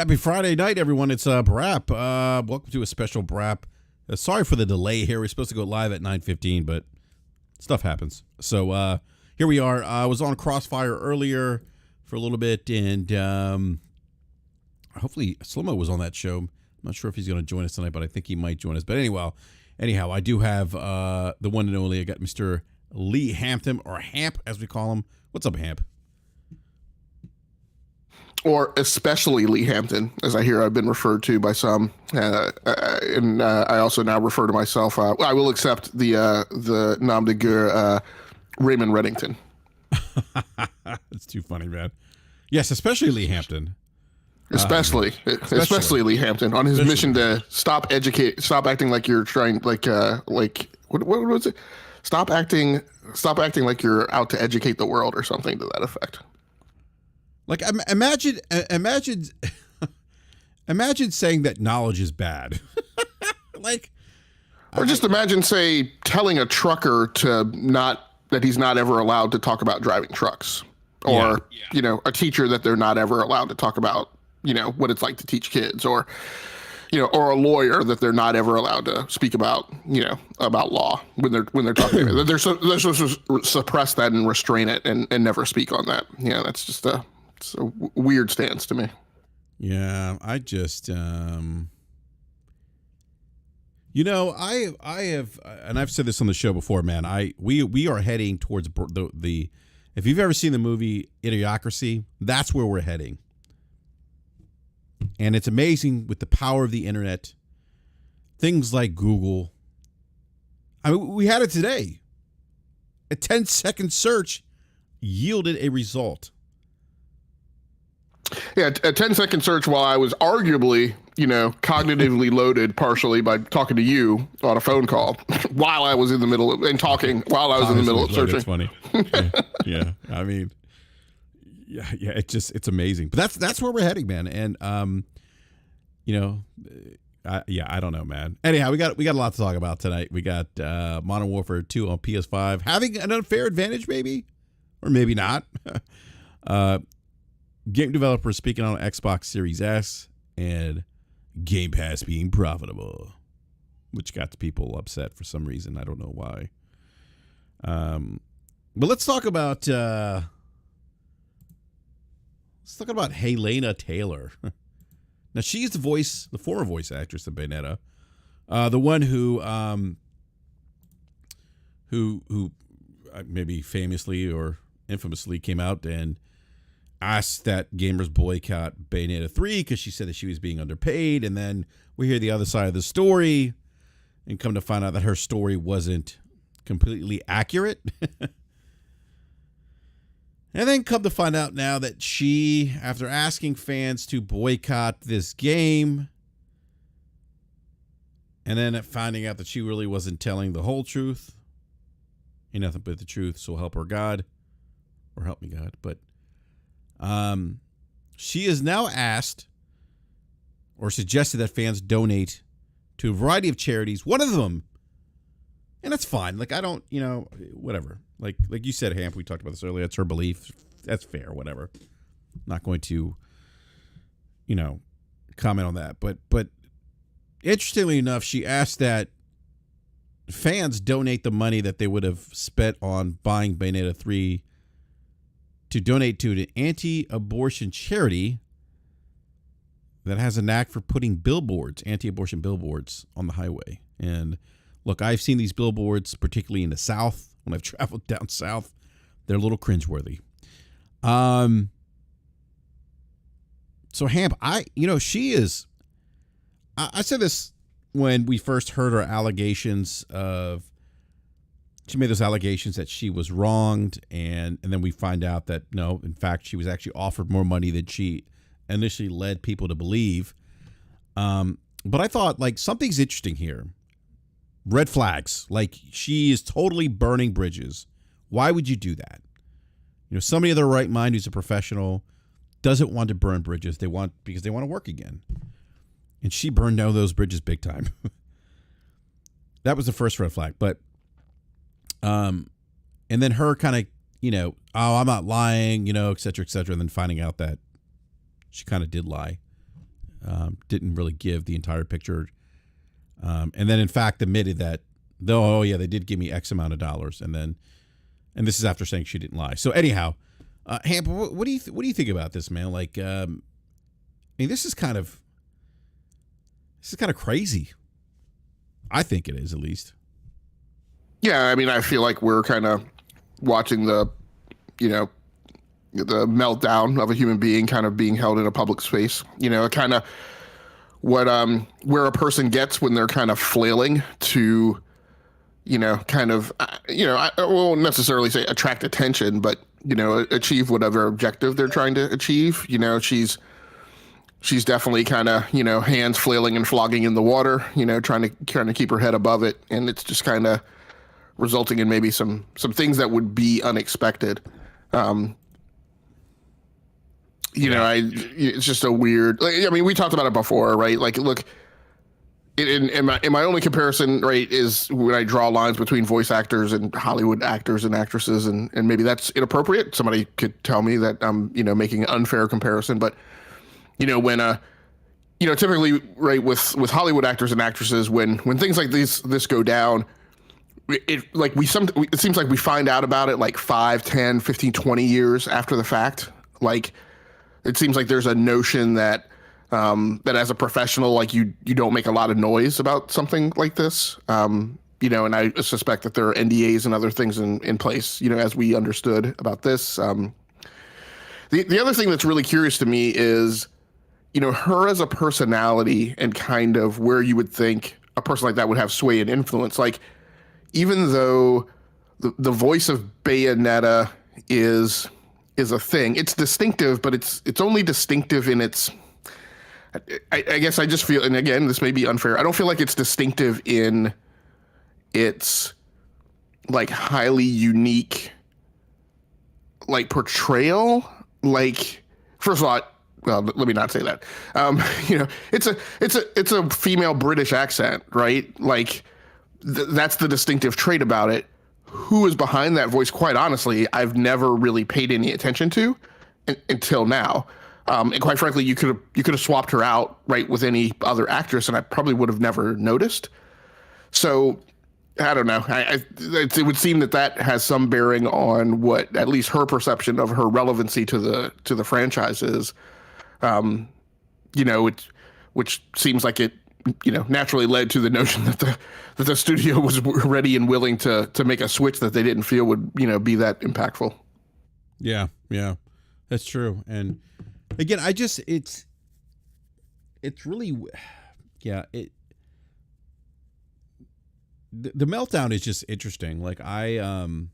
Happy Friday night, everyone. It's BRAP. Welcome to a special BRAP. Sorry for the delay here. We're supposed to go live at 9:15, but stuff happens. So here we are. I was on Crossfire earlier for a little bit, and hopefully Slomo was on that show. I'm not sure if he's going to join us tonight, but I think he might join us. But anyhow, I do have the one and only. I got Mr. Lee Hampton, or Hamp, as we call him. What's up, Hamp? Or especially Lee Hampton, as I hear I've been referred to by some, and I also now refer to myself. I will accept the nom de guerre, Raymond Reddington. That's too funny, man. Yes, especially Lee Hampton. Especially Lee Hampton on his mission to stop acting like you're trying, like what was it? Stop acting like you're out to educate the world, or something to that effect. Like, imagine saying that knowledge is bad. Or just imagine, say, telling a trucker that he's not ever allowed to talk about driving trucks, or a teacher that they're not ever allowed to talk about, what it's like to teach kids, or or a lawyer that they're not ever allowed to speak about, about law when they're talking. They're supposed to suppress that and restrain it and never speak on that. That's just it's a weird stance to me. Yeah, I just, I have, and I've said this on the show before, man. We are heading towards the. If you've ever seen the movie Idiocracy, that's where we're heading. And it's amazing with the power of the internet. Things like Google. I mean, we had it today. A 10-second search yielded a result. Yeah, a 10-second search while I was arguably, cognitively loaded partially by talking to you on a phone call while I was in the middle of searching. It's funny. Yeah. I mean, yeah. It's amazing. But that's where we're heading, man. And I don't know, man. Anyhow, we got a lot to talk about tonight. We got Modern Warfare 2 on PS5 having an unfair advantage, maybe, or maybe not. Game developers speaking on Xbox Series S, and GamePass being profitable, which got people upset for some reason. I don't know why. But let's talk about Helena Taylor. Now, she's the former voice actress of Bayonetta, the one who maybe famously or infamously came out and asked that gamers boycott Bayonetta 3 because she said that she was being underpaid. And then we hear the other side of the story and come to find out that her story wasn't completely accurate. And then come to find out now that she, after asking fans to boycott this game, and then finding out that she really wasn't telling the whole truth, ain't nothing but the truth, so help her God, or help me God, but she is now asked or suggested that fans donate to a variety of charities. One of them, and that's fine. Like, I don't, whatever. Like you said, Hamp, we talked about this earlier. That's her belief. That's fair, whatever. Not going to, comment on that. But interestingly enough, she asked that fans donate the money that they would have spent on buying Bayonetta 3 to donate to an anti-abortion charity that has a knack for putting anti-abortion billboards on the highway. And look, I've seen these billboards, particularly in the South, when I've traveled down South. They're a little cringeworthy. So Hamp, she is, I said this when we first heard her allegations she made those allegations that she was wronged, and then we find out that no, in fact, she was actually offered more money than she initially led people to believe. But I thought, like, something's interesting here. Red flags. Like, she is totally burning bridges. Why would you do that? Somebody of their right mind who's a professional doesn't want to burn bridges. Because they want to work again. And she burned down those bridges big time. That was the first red flag. But and then her kind of, oh, I'm not lying, et cetera, and then finding out that she kind of did lie didn't really give the entire picture, and then in fact admitted that, though, oh yeah, they did give me X amount of dollars, and this is after saying she didn't lie. So anyhow, Hamp, what do you think about this, man? Like, I mean, this is kind of crazy. I think it is, at least. Yeah, I mean, I feel like we're kind of watching the meltdown of a human being kind of being held in a public space. Kind of what where a person gets when they're kind of flailing to, I won't necessarily say attract attention, but achieve whatever objective they're trying to achieve. She's definitely kind of, hands flailing and flogging in the water, trying to keep her head above it, and it's just kind of resulting in maybe some things that would be unexpected. It's just a weird. I mean, we talked about it before, right? Like, look, in my only comparison, right, is when I draw lines between voice actors and Hollywood actors and actresses, and maybe that's inappropriate. Somebody could tell me that I'm, making an unfair comparison, but when typically, right, with Hollywood actors and actresses, when things like this go down, it seems like we find out about it like 5, 10, 15, 20 years after the fact. Like, it seems like there's a notion that that as a professional, like you don't make a lot of noise about something like this. And I suspect that there are NDAs and other things in place, as we understood about this. The other thing that's really curious to me is, her as a personality and kind of where you would think a person like that would have sway and influence. Like, even though the voice of Bayonetta is a thing, it's distinctive, but it's only distinctive in its. I guess I just feel, and again, this may be unfair, I don't feel like it's distinctive in its like highly unique like portrayal. Like, first of all, well, let me not say that. It's a female British accent, right? Like, that's the distinctive trait about it. Who is behind that voice? Quite honestly, I've never really paid any attention to until now. And quite frankly, you could have swapped her out, right, with any other actress, and I probably would have never noticed. So I don't know. It would seem that has some bearing on what at least her perception of her relevancy to the franchise is. Which seems like it, naturally led to the notion that the studio was ready and willing to make a switch that they didn't feel would, be that impactful. Yeah, that's true. And again, it's really, the meltdown is just interesting. Like, I kind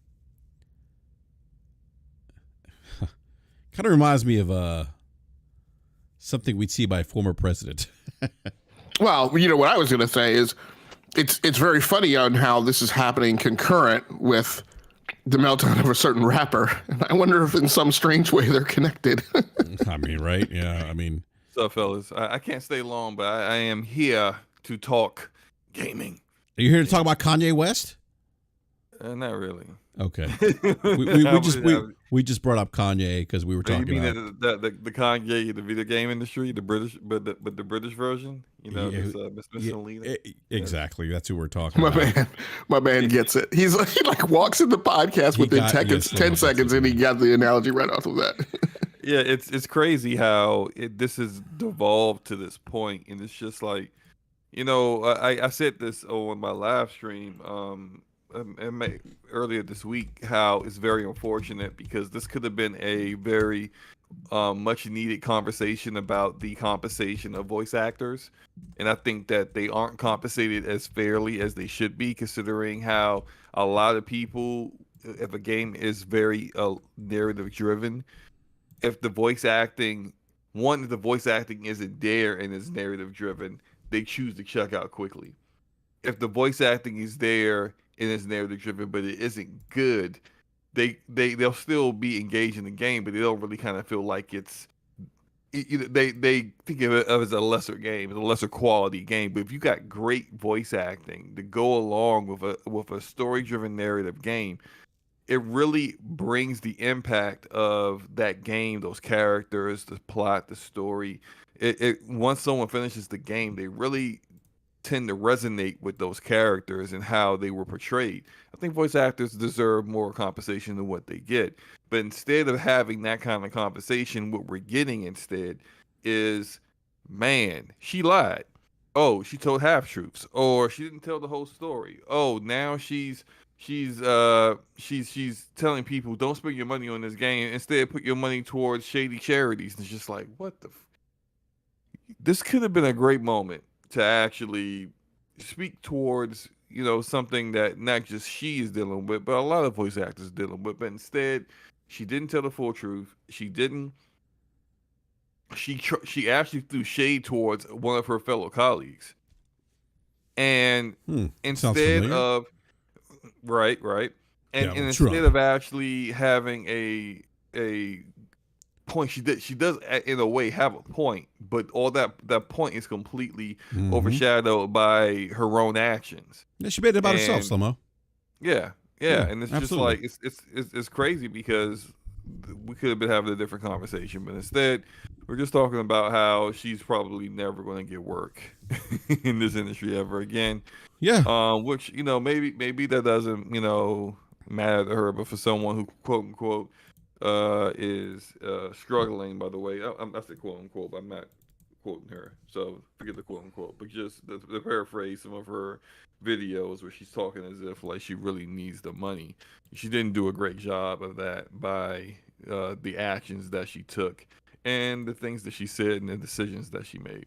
of reminds me of something we'd see by a former president. Well, what I was going to say is it's very funny on how this is happening concurrent with the meltdown of a certain rapper. And I wonder if in some strange way they're connected. I mean, right? Yeah, I mean. What's up, fellas? I can't stay long, but I am here to talk gaming. Are you here to talk about Kanye West? Not really. Okay. We just brought up Kanye because we were talking about the Kanye, the video game industry, the British, but the British version. Exactly. That's who we're talking about. My man gets it. He walks in the podcast within 10 seconds, and he got the analogy right off of that. Yeah, it's crazy how this has devolved to this point, and it's just like, I said this on my live stream earlier this week, how it's very unfortunate because this could have been a very much needed conversation about the compensation of voice actors, and I think that they aren't compensated as fairly as they should be, considering how a lot of people, if a game is very narrative driven, if the voice acting isn't there and is narrative driven, they choose to check out quickly. If the voice acting is there and is narrative driven, but it isn't good, they'll still be engaged in the game, but they don't really kind of feel like they think of it as a lesser game, a lesser quality game. But if you got great voice acting to go along with a story driven narrative game, it really brings the impact of that game, those characters, the plot, the story, once someone finishes the game, they really tend to resonate with those characters and how they were portrayed. I think voice actors deserve more compensation than what they get. But instead of having that kind of compensation, what we're getting instead is, man, she lied. Oh, she told half truths, or she didn't tell the whole story. Oh, now she's telling people don't spend your money on this game. Instead, put your money towards shady charities. And it's just like, what the? This could have been a great moment to actually speak towards, something that not just she is dealing with, but a lot of voice actors are dealing with. But instead, she didn't tell the full truth. She didn't. She actually threw shade towards one of her fellow colleagues, and instead of right, and instead of actually having a point, she does in a way have a point, but all that point is completely overshadowed by her own actions. Yeah, she made it about herself, Slomo. Yeah, and it's absolutely. just like it's crazy because we could have been having a different conversation, but instead we're just talking about how she's probably never going to get work in this industry ever again. Yeah. Which maybe that doesn't matter to her, but for someone who quote unquote is struggling. By the way, I said quote unquote, but I'm not quoting her, so forget the quote unquote. But just the paraphrase some of her videos where she's talking as if like she really needs the money. She didn't do a great job of that by the actions that she took and the things that she said and the decisions that she made.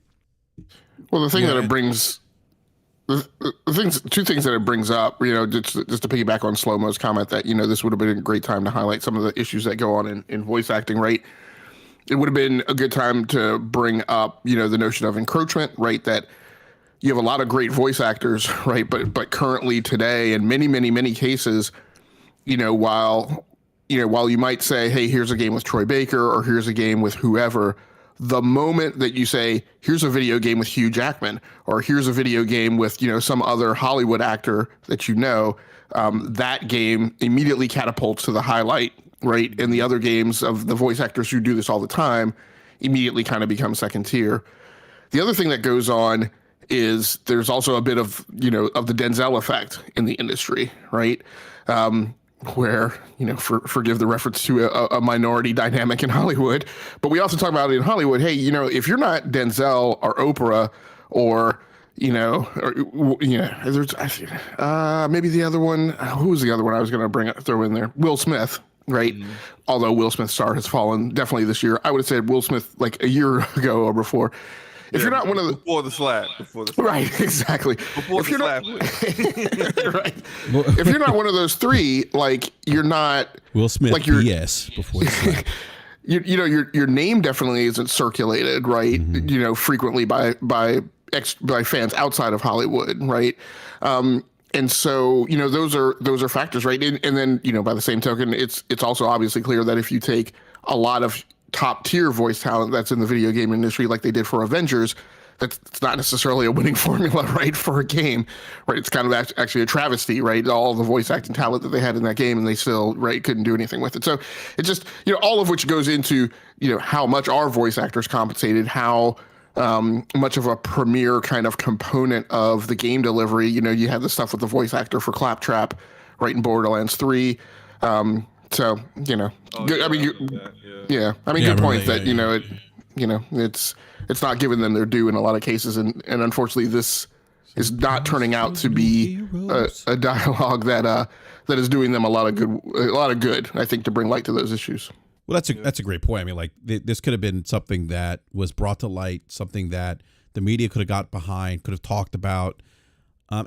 Well, the thing that it brings, two things that it brings up, just to piggyback on Slow-Mo's comment that, this would have been a great time to highlight some of the issues that go on in voice acting, right? It would have been a good time to bring up, the notion of encroachment, right? That you have a lot of great voice actors, right? But currently today, in many, many, many cases, while you might say, hey, here's a game with Troy Baker or here's a game with whoever, the moment that you say, here's a video game with Hugh Jackman or here's a video game with, some other Hollywood actor that that game immediately catapults to the highlight, right? And the other games of the voice actors who do this all the time immediately kind of become second tier. The other thing that goes on is there's also a bit of, of the Denzel effect in the industry, right? Where, forgive the reference to a minority dynamic in Hollywood, but we also talk about it in Hollywood. Hey, if you're not Denzel or Oprah or, there's, maybe the other one, who was the other one I was going to throw in there? Will Smith, right? Mm-hmm. Although Will Smith's star has fallen definitely this year. I would have said Will Smith like a year ago or before. If you're not one of the before the slap, right, exactly. Before if the you're slap, not right, if you're not one of those three, like you're not Will Smith, like you're BS before the slap. your name definitely isn't circulated, right? Mm-hmm. Frequently by fans outside of Hollywood, right? And so those are factors, right? And then by the same token, it's also obviously clear that if you take a lot of top tier voice talent that's in the video game industry, like they did for Avengers, that's not necessarily a winning formula, right, for a game, right? It's kind of actually a travesty, right? All the voice acting talent that they had in that game, and they still, right, couldn't do anything with it. So it's just, all of which goes into, how much are voice actors compensated, how much of a premier kind of component of the game delivery. You had the stuff with the voice actor for Claptrap, right, in Borderlands 3. So, good, I mean, good point that, it's not giving them their due in a lot of cases. And unfortunately, this is not turning out to be a dialogue that is doing them a lot of good, I think, to bring light to those issues. Well, that's a great point. I mean, like this could have been something that was brought to light, something that the media could have got behind, could have talked about.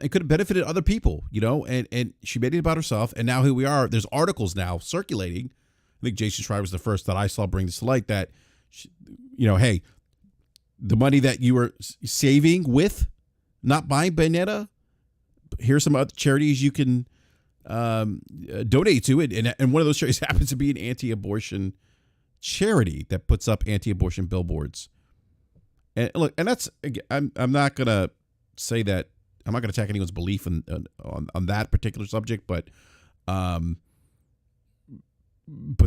It could have benefited other people, and she made it about herself. And now here we are. There's articles now circulating. I think Jason Schreier was the first that I saw bring this to light that, hey, the money that you were saving with not buying Bayonetta, here's some other charities you can donate to it. And one of those charities happens to be an anti-abortion charity that puts up anti-abortion billboards. And look, and that's, I'm not going to say that, I'm not going to attack anyone's belief on that particular subject, but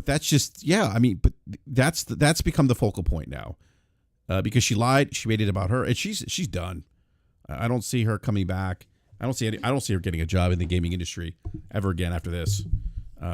that's just, but that's become the focal point now. because she lied. She made it about her, and she's done. I don't see her coming back. I don't see her getting a job in the gaming industry ever again after this.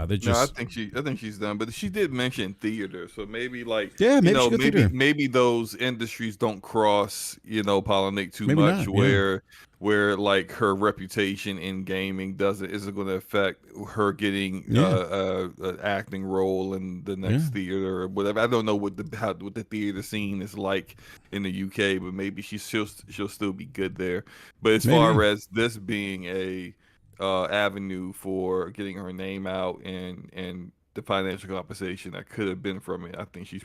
They just I think she's done, but she did mention theater, so maybe like maybe she go theater. maybe those industries don't cross pollinate too Maybe much, not, yeah. where like her reputation in gaming isn't going to affect her getting an acting role in the next theater or whatever. I don't know what the theater scene is like in the UK, but maybe she'll still be good there. But as far as this being a avenue for getting her name out and the financial compensation that could have been from it, I think she's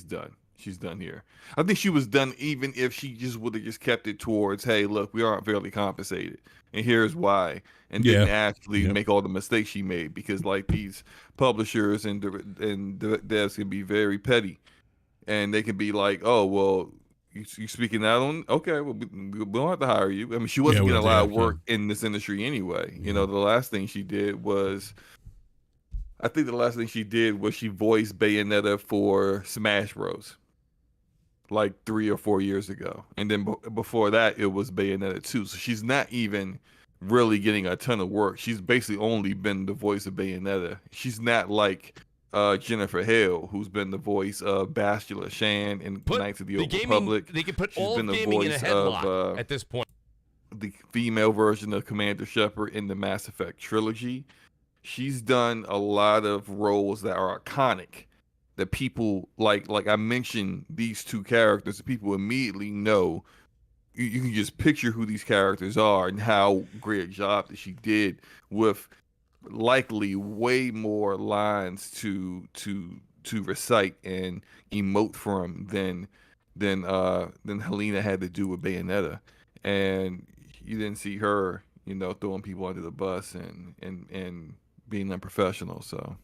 done. She's done here. I think she was done even if she just would have just kept it towards, hey, look, we aren't fairly compensated, and here's why, and didn't actually make all the mistakes she made, because like these publishers and devs can be very petty, and they can be like, oh well, you speaking out on, okay, well we don't have to hire you. I mean, she wasn't getting a lot of work in this industry anyway. The last thing she did was, I think the last thing she did was she voiced Bayonetta for Smash Bros. Like 3 or 4 years ago, and then before that it was Bayonetta 2. So she's not even really getting a ton of work. She's basically only been the voice of Bayonetta. She's not like Jennifer Hale, who's been the voice of Bastila Shan in Knights of the Old Republic. They can put all gaming in a headlock at this point. The female version of Commander Shepard in the Mass Effect trilogy. She's done a lot of roles that are iconic, that people like I mentioned these two characters, people immediately know. You can just picture who these characters are and how great a job that she did, with likely way more lines to recite and emote from than Helena had to do with Bayonetta. And you didn't see her, throwing people under the bus and being unprofessional. So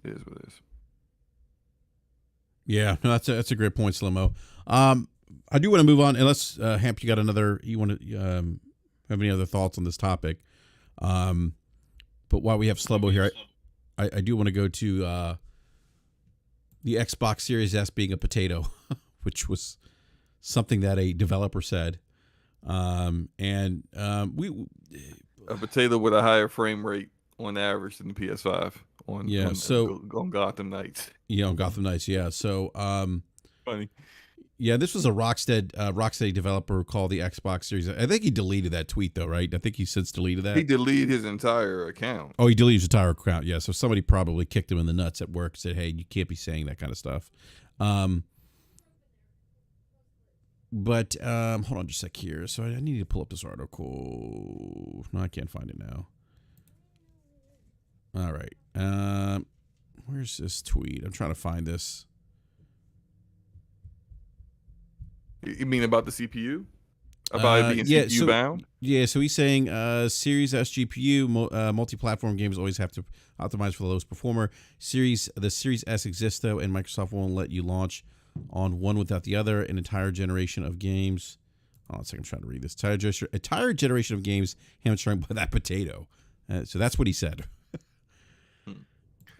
it is what it is. Yeah, no, that's a great point, Slimo. I do want to move on, unless Hamp, you got another. You want to have any other thoughts on this topic? But while we have Slimo here, I do want to go to the Xbox Series S being a potato, which was something that a developer said, and we a potato with a higher frame rate on average than the PS5 on Gotham Knights. Yeah, on Gotham Knights. Yeah. So funny. Yeah, this was a Rocksteady developer called the Xbox Series. I think he deleted that tweet though, right? I think he since deleted that. He deleted his entire account. Oh, he deleted his entire account. Yeah. So somebody probably kicked him in the nuts at work, said, "Hey, you can't be saying that kind of stuff." But hold on just a sec here. So I need to pull up this article. No, I can't find it now. All right. Where's this tweet? I'm trying to find this. You mean about the CPU? About it being CPU bound? Yeah, so he's saying Series S GPU, multi-platform games always have to optimize for the lowest performer. The Series S exists though, and Microsoft won't let you launch on one without the other. An entire generation of games. Oh, I'm trying to read this. Entire generation of games hamstrung by that potato. So that's what he said.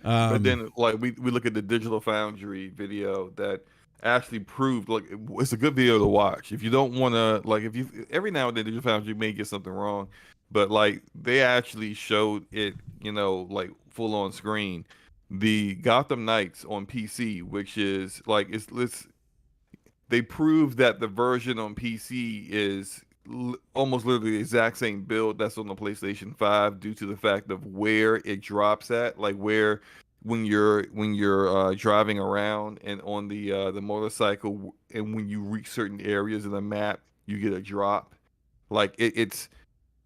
But then, like we look at the Digital Foundry video that actually proved, like, it's a good video to watch. If you don't want to, like, if you every now and then Digital Foundry may get something wrong, but like they actually showed it, like full on screen. The Gotham Knights on PC, which is like they proved that the version on PC is almost literally the exact same build that's on the PlayStation 5, due to the fact of where it drops at, like where when you're driving around and on the motorcycle, and when you reach certain areas of the map, you get a drop. Like it's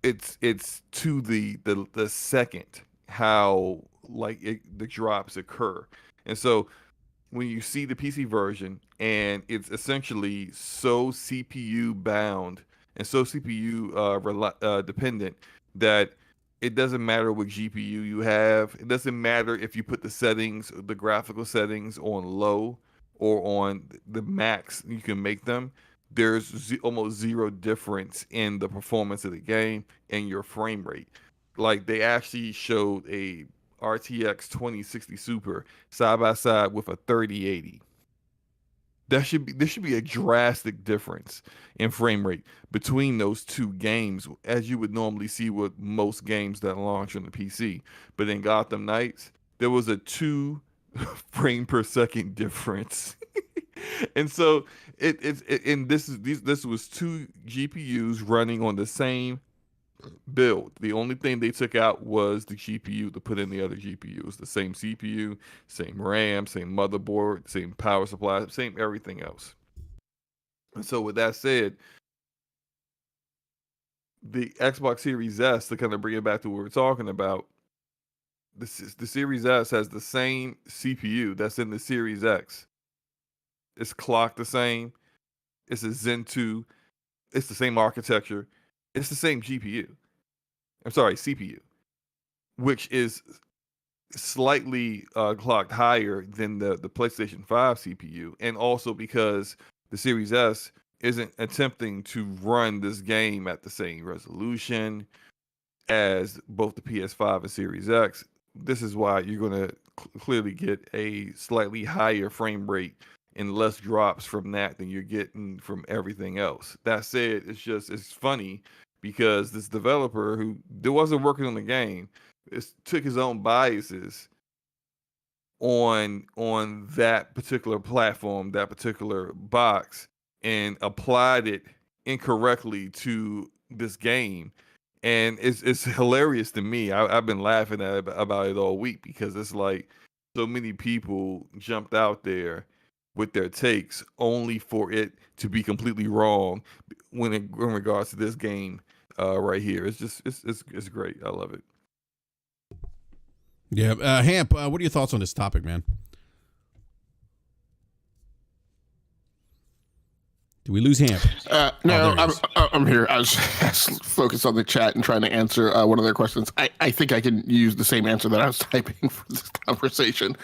to the second how the drops occur. And so when you see the PC version, and it's essentially so CPU bound and so CPU dependent that it doesn't matter what GPU you have. It doesn't matter if you put the graphical settings on low or on the max you can make them. There's almost zero difference in the performance of the game and your frame rate. Like, they actually showed a RTX 2060 Super side by side with a 3080. There should be a drastic difference in frame rate between those two games, as you would normally see with most games that launch on the PC. But in Gotham Knights, there was a 2 frame per second difference. And so this was 2 GPUs running on the same build. The only thing they took out was the GPU to put in the other GPUs. The same CPU, same RAM, same motherboard, same power supply, same everything else. And so with that said, the Xbox Series S, to kind of bring it back to what we're talking about, the Series S has the same CPU that's in the Series X. It's clocked the same. It's a Zen 2. It's the same architecture. It's the same GPU. I'm sorry, CPU, which is slightly clocked higher than the PlayStation 5 CPU. And also because the Series S isn't attempting to run this game at the same resolution as both the PS5 and Series X. This is why you're going to clearly get a slightly higher frame rate and less drops from that than you're getting from everything else. That said, it's funny because this developer who wasn't working on the game took his own biases on that particular platform, that particular box, and applied it incorrectly to this game. And it's hilarious to me. I've been laughing about it all week because it's like so many people jumped out there with their takes only for it to be completely wrong in regards to this game right here. It's great. I love it. Yeah, Hamp, what are your thoughts on this topic, man? Do we lose Hamp? No, I'm here. I was focused on the chat and trying to answer one of their questions. I think I can use the same answer that I was typing for this conversation.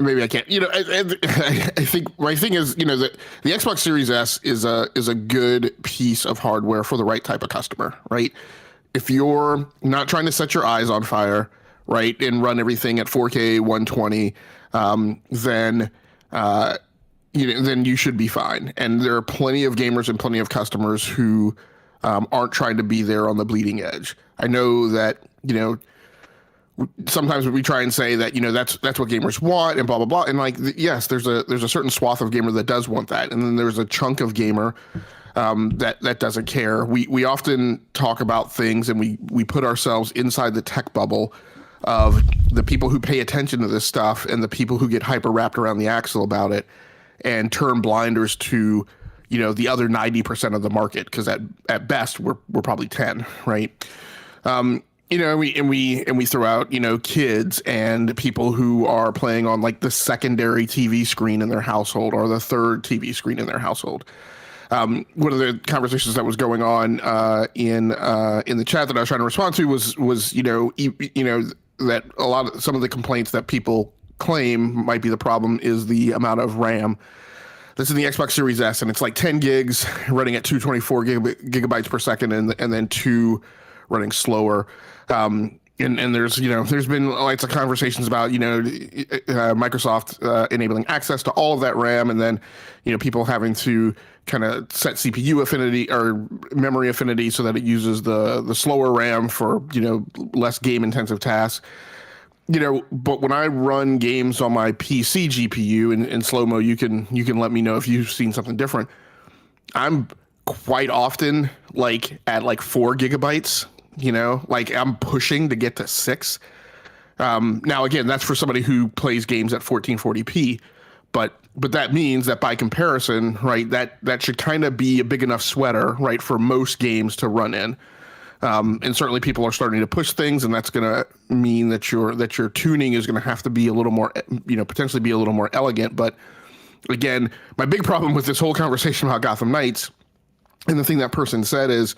Maybe I can't. I think my thing is, that the Xbox Series S is a good piece of hardware for the right type of customer, right? If you're not trying to set your eyes on fire, right, and run everything at 4K 120, then you should be fine. And there are plenty of gamers and plenty of customers who aren't trying to be there on the bleeding edge. I know that sometimes we try and say that that's what gamers want and blah blah blah, and yes, there's a certain swath of gamer that does want that, and then there's a chunk of gamer that doesn't care. We often talk about things and we put ourselves inside the tech bubble of the people who pay attention to this stuff and the people who get hyper wrapped around the axle about it and turn blinders to the other 90% of the market, because at best we're probably 10, right? We throw out kids and people who are playing on like the secondary TV screen in their household or the third TV screen in their household. One of the conversations that was going on in the chat that I was trying to respond to was that some of the complaints that people claim might be the problem is the amount of RAM that's in the Xbox Series S, and it's like 10 gigs running at 224 gigabytes per second, and then 2 running slower. And there's been lots of conversations about Microsoft enabling access to all of that RAM, and then people having to kind of set CPU affinity or memory affinity so that it uses the slower RAM for less game intensive tasks. But when I run games on my PC GPU in slow mo, you can let me know if you've seen something different. I'm quite often at 4 gigabytes. I'm pushing to get to 6. Now again, that's for somebody who plays games at 1440p, but that means that by comparison, right, that should kind of be a big enough sweater, right, for most games to run in. And certainly people are starting to push things, and that's going to mean that your tuning is going to have to be a little more, potentially be a little more elegant. But again, my big problem with this whole conversation about Gotham Knights, and the thing that person said is,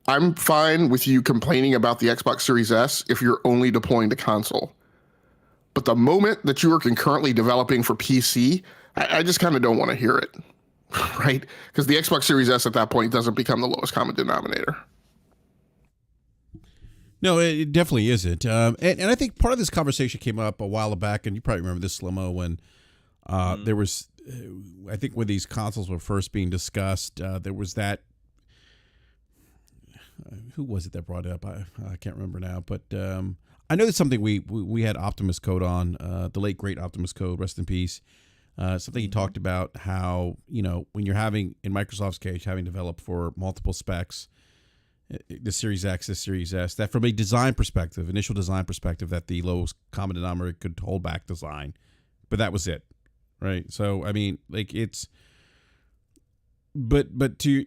I'm fine with you complaining about the Xbox Series S if you're only deploying to console. But the moment that you are concurrently developing for PC, I just kind of don't want to hear it, right? Because the Xbox Series S at that point doesn't become the lowest common denominator. No, it definitely isn't. And I think part of this conversation came up a while back, and you probably remember this, Slow-Mo, when there was, I think when these consoles were first being discussed, there was that, who was it that brought it up? I can't remember now, but I know that's something we had Optimus Code on, the late great Optimus Code, rest in peace. Something he talked about how, when you're having, in Microsoft's case, having developed for multiple specs, the Series X, the Series S, that from a design perspective, initial design perspective, that the lowest common denominator could hold back design, but that was it, right? So I mean, like it's, but to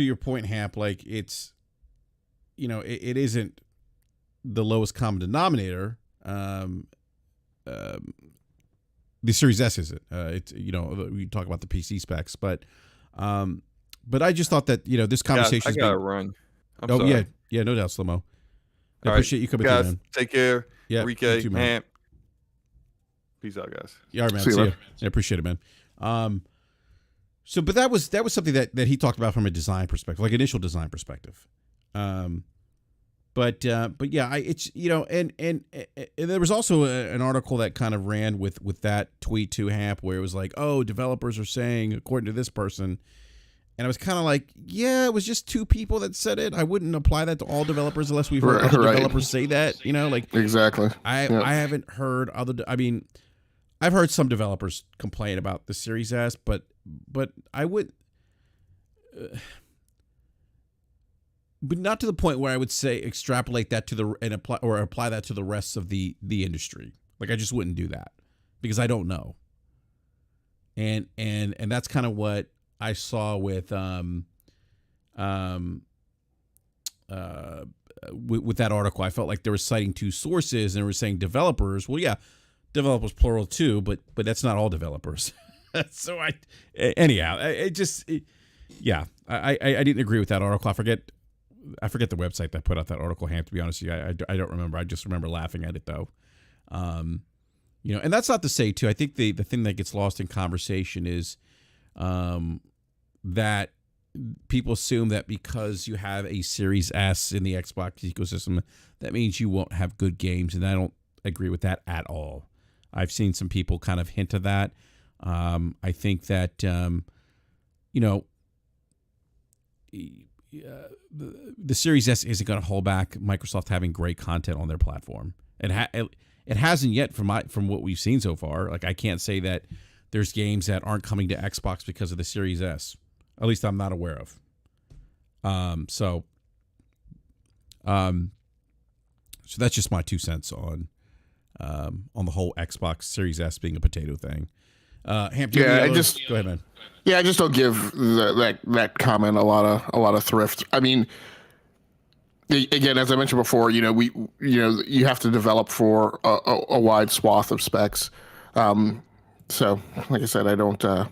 your point, Hamp, like it's, it isn't the lowest common denominator. The Series S isn't. It's we talk about the PC specs, but I just thought that this conversation. I gotta run. I'm sorry. Yeah, no doubt, Slow-Mo. I appreciate you coming through, man. Take care. Yeah, Enrique, too, man. Peace out, guys. Yeah, all right, man. See you. I appreciate it, man. So, but that was something that he talked about from a design perspective, like initial design perspective. But yeah, it's and there was also an article that kind of ran with that tweet to Hamp, where it was like, oh, developers are saying, according to this person. And I was kind of like, yeah, it was just two people that said it. I wouldn't apply that to all developers unless we've heard other developers say that. Exactly. I haven't heard I've heard some developers complain about the Series S, but I would, but not to the point where I would say extrapolate that to apply that to the rest of the industry. Like I just wouldn't do that because I don't know. And that's kind of what I saw with that article. I felt like they were citing two sources and they were saying developers. Well, yeah, developers plural too, but that's not all developers. So I didn't agree with that article. I forget the website that put out that article. To be honest with you, I don't remember. I just remember laughing at it though. And that's not to say too. I think the thing that gets lost in conversation is that people assume that because you have a Series S in the Xbox ecosystem, that means you won't have good games, and I don't agree with that at all. I've seen some people kind of hint at that. I think that the Series S isn't going to hold back Microsoft having great content on their platform. It hasn't yet from what we've seen so far. Like I can't say that there's games that aren't coming to Xbox because of the Series S. At least I'm not aware of. So that's just my 2 cents on the whole Xbox Series S being a potato thing. Hamp, go ahead, man. Yeah, I just don't give that comment a lot of thrift. I mean, again, as I mentioned before, you have to develop for a wide swath of specs. So, like I said, I don't know.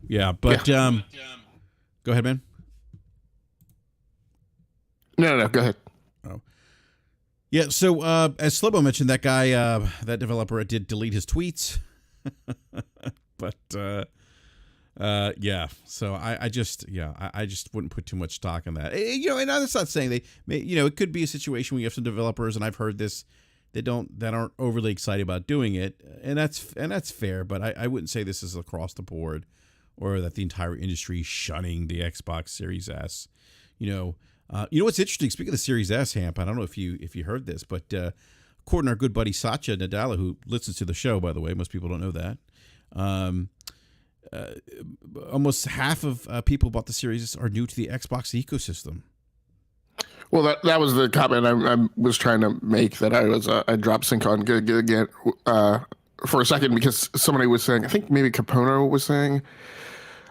Yeah, but go ahead, man. No, go ahead. Oh, yeah. So, as Slobo mentioned, that guy, that developer, did delete his tweets. But yeah. So I just wouldn't put too much stock in that. And that's not saying they may, it could be a situation where you have some developers, and I've heard this, that aren't overly excited about doing it, and that's fair. But I wouldn't say this is across the board, or that the entire industry is shunning the Xbox Series S. What's interesting? Speaking of the Series S, Hamp, I don't know if you heard this, but according to our good buddy Satya Nadella, who listens to the show, by the way, most people don't know that. Almost half of people bought the Series S are new to the Xbox ecosystem. Well, that was the comment I was trying to make, that I dropped sync on again for a second, because somebody was saying, I think maybe Capono was saying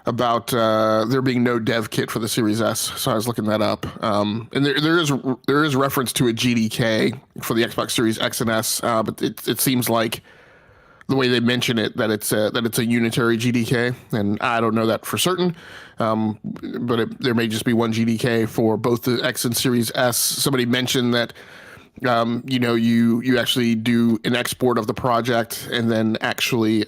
about there being no dev kit for the Series S. So I was looking that up, and there is reference to a GDK for the Xbox Series X and S, but it seems like the way they mention it, that it's a unitary GDK, and I don't know that for certain, but there may just be one GDK for both the X and Series S. Somebody mentioned that You actually do an export of the project and then actually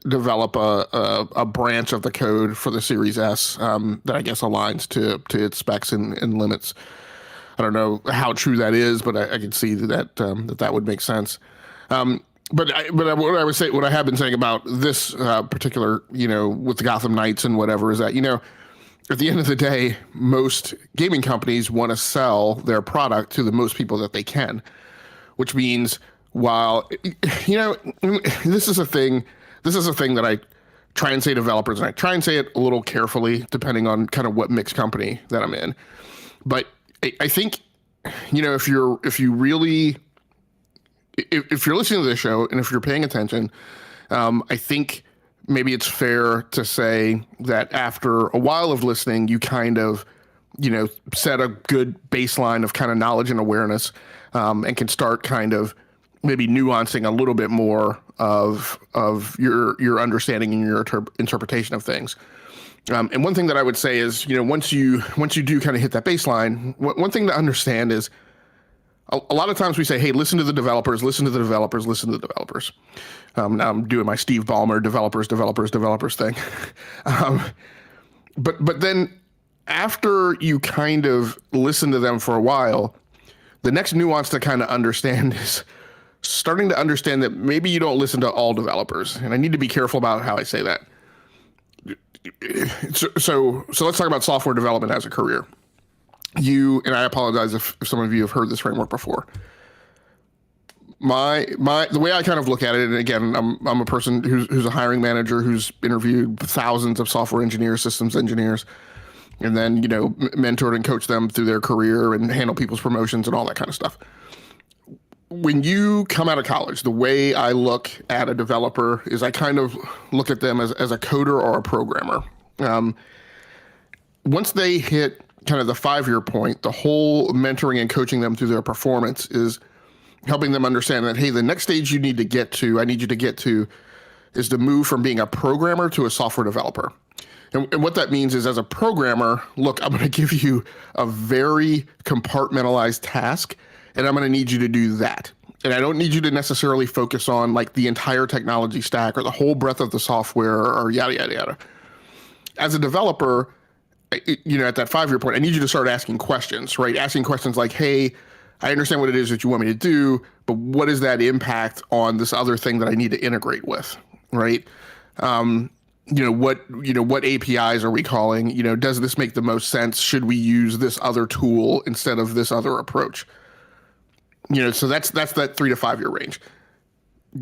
develop a branch of the code for the Series S that I guess aligns to its specs and limits. I don't know how true that is, but I can see that would make sense. But what I have been saying about this particular, with the Gotham Knights and whatever, is that, at the end of the day, most gaming companies want to sell their product to the most people that they can, which means while, this is a thing that I try and say to developers, and I try and say it a little carefully depending on kind of what mixed company that I'm in. But I think, if you're listening to this show and if you're paying attention, I think maybe it's fair to say that after a while of listening, you kind of, set a good baseline of kind of knowledge and awareness, and can start kind of maybe nuancing a little bit more of your understanding and your interpretation of things. And one thing that I would say is, once you do kind of hit that baseline, one thing to understand is a lot of times we say, hey, listen to the developers. Now I'm doing my Steve Ballmer developers thing. But then after you kind of listen to them for a while, the next nuance to kind of understand is starting to understand that maybe you don't listen to all developers. And I need to be careful about how I say that. So let's talk about software development as a career. And I apologize if some of you have heard this framework before. The way I kind of look at it, and again, I'm a person who's a hiring manager who's interviewed thousands of software engineers, systems engineers, and then, mentored and coached them through their career and handle people's promotions and all that kind of stuff. When you come out of college, the way I look at a developer is I kind of look at them as a coder or a programmer. Once they hit kind of the 5-year point, the whole mentoring and coaching them through their performance is helping them understand that, hey, the next stage I need you to get to is to move from being a programmer to a software developer. And what that means is, as a programmer, look, I'm going to give you a very compartmentalized task, and I'm going to need you to do that. And I don't need you to necessarily focus on like the entire technology stack or the whole breadth of the software or yada, yada, yada. As a developer, at that 5-year point, I need you to start asking questions, right? Asking questions like, hey, I understand what it is that you want me to do, but what is that impact on this other thing that I need to integrate with, right? What APIs are we calling? Does this make the most sense? Should we use this other tool instead of this other approach? So that's that 3 to 5 year range.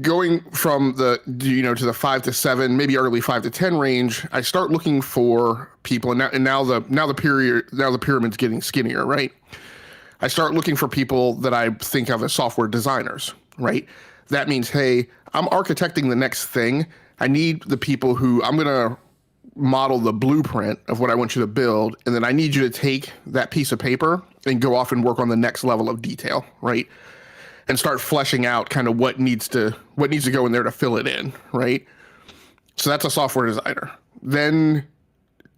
Going from to the 5 to 7, maybe early 5 to 10 range, I start looking for people, and now the pyramid's getting skinnier, right? I start looking for people that I think of as software designers, right? That means, hey, I'm architecting the next thing. I need the people who I'm going to model the blueprint of what I want you to build, and then I need you to take that piece of paper and go off and work on the next level of detail, right? And start fleshing out kind of what needs to go in there to fill it in, right? So that's a software designer. Then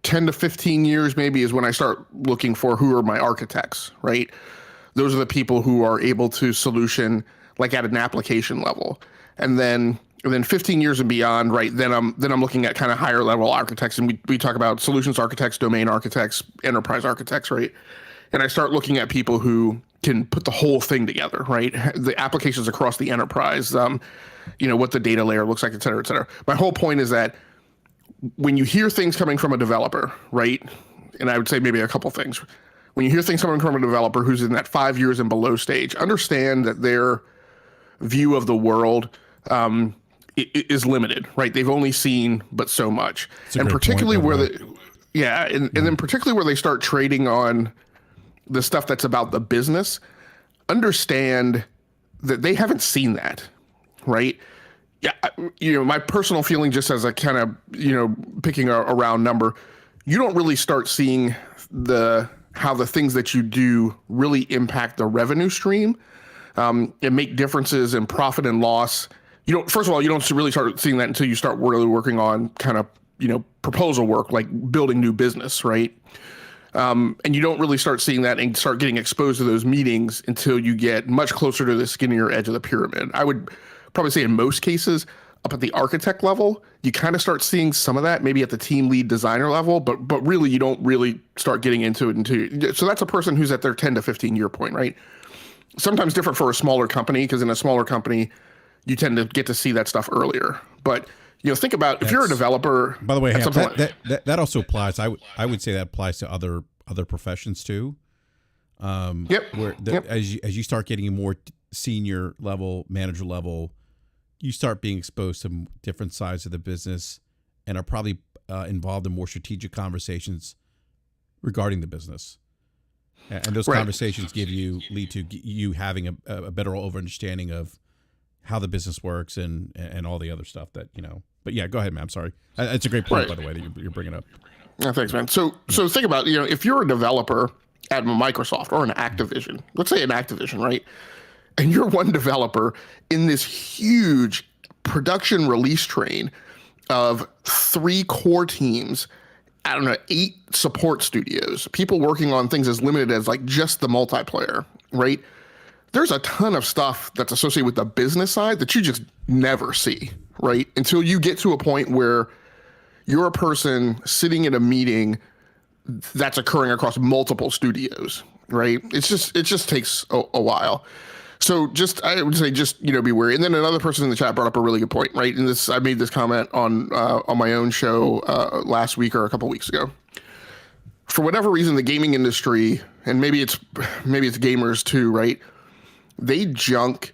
10 to 15 years maybe is when I start looking for who are my architects, right? Those are the people who are able to solution like at an application level. And then 15 years and beyond, right? Then I'm looking at kind of higher level architects, and we talk about solutions architects, domain architects, enterprise architects, right? And I start looking at people who can put the whole thing together, right? The applications across the enterprise, what the data layer looks like, et cetera, et cetera. My whole point is that when you hear things coming from a developer, right? And I would say maybe a couple things. When you hear things coming from a developer who's in that 5 years and below stage, understand that their view of the world is limited, right? They've only seen but so much. And particularly then particularly where they start trading on the stuff that's about the business, understand that they haven't seen that, right? Yeah, my personal feeling, just as a kind of, picking a round number, you don't really start seeing how the things that you do really impact the revenue stream, and make differences in profit and loss. First of all, you don't really start seeing that until you start really working on kind of, proposal work, like building new business, right? And you don't really start seeing that and start getting exposed to those meetings until you get much closer to the skinnier edge of the pyramid. I would probably say in most cases, up at the architect level, you kind of start seeing some of that, maybe at the team lead designer level, but really you don't really start getting into it so that's a person who's at their 10 to 15 year point, right? Sometimes different for a smaller company, because in a smaller company, you tend to get to see that stuff earlier. But think about if you're a developer. By the way, that also applies. I would say that applies to other professions too. Where as you start getting more senior level, manager level, you start being exposed to different sides of the business and are probably involved in more strategic conversations regarding the business. And those conversations lead to you having a better understanding of how the business works and all the other stuff that, But yeah, go ahead, man. I'm sorry. It's a great point, by the way, that you're bringing up. Yeah, thanks, man. So think about, if you're a developer at Microsoft or an Activision, let's say an Activision, right? And you're one developer in this huge production release train of 3 core teams, 8 support studios, people working on things as limited as like just the multiplayer, right? There's a ton of stuff that's associated with the business side that you just never see, right? Until you get to a point where you're a person sitting in a meeting that's occurring across multiple studios, right? It just takes a while. So I would say be wary. And then another person in the chat brought up a really good point, right? And I made this comment on my own show last week or a couple weeks ago. For whatever reason, the gaming industry, and maybe it's gamers too, right? They junk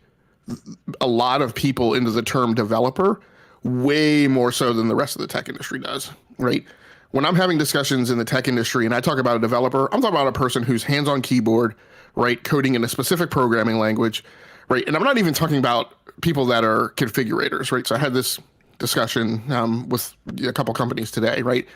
a lot of people into the term developer way more so than the rest of the tech industry does, right? When I'm having discussions in the tech industry and I talk about a developer, I'm talking about a person who's hands on keyboard, right, coding in a specific programming language, right? And I'm not even talking about people that are configurators, right? So I had this discussion with a couple companies today, right?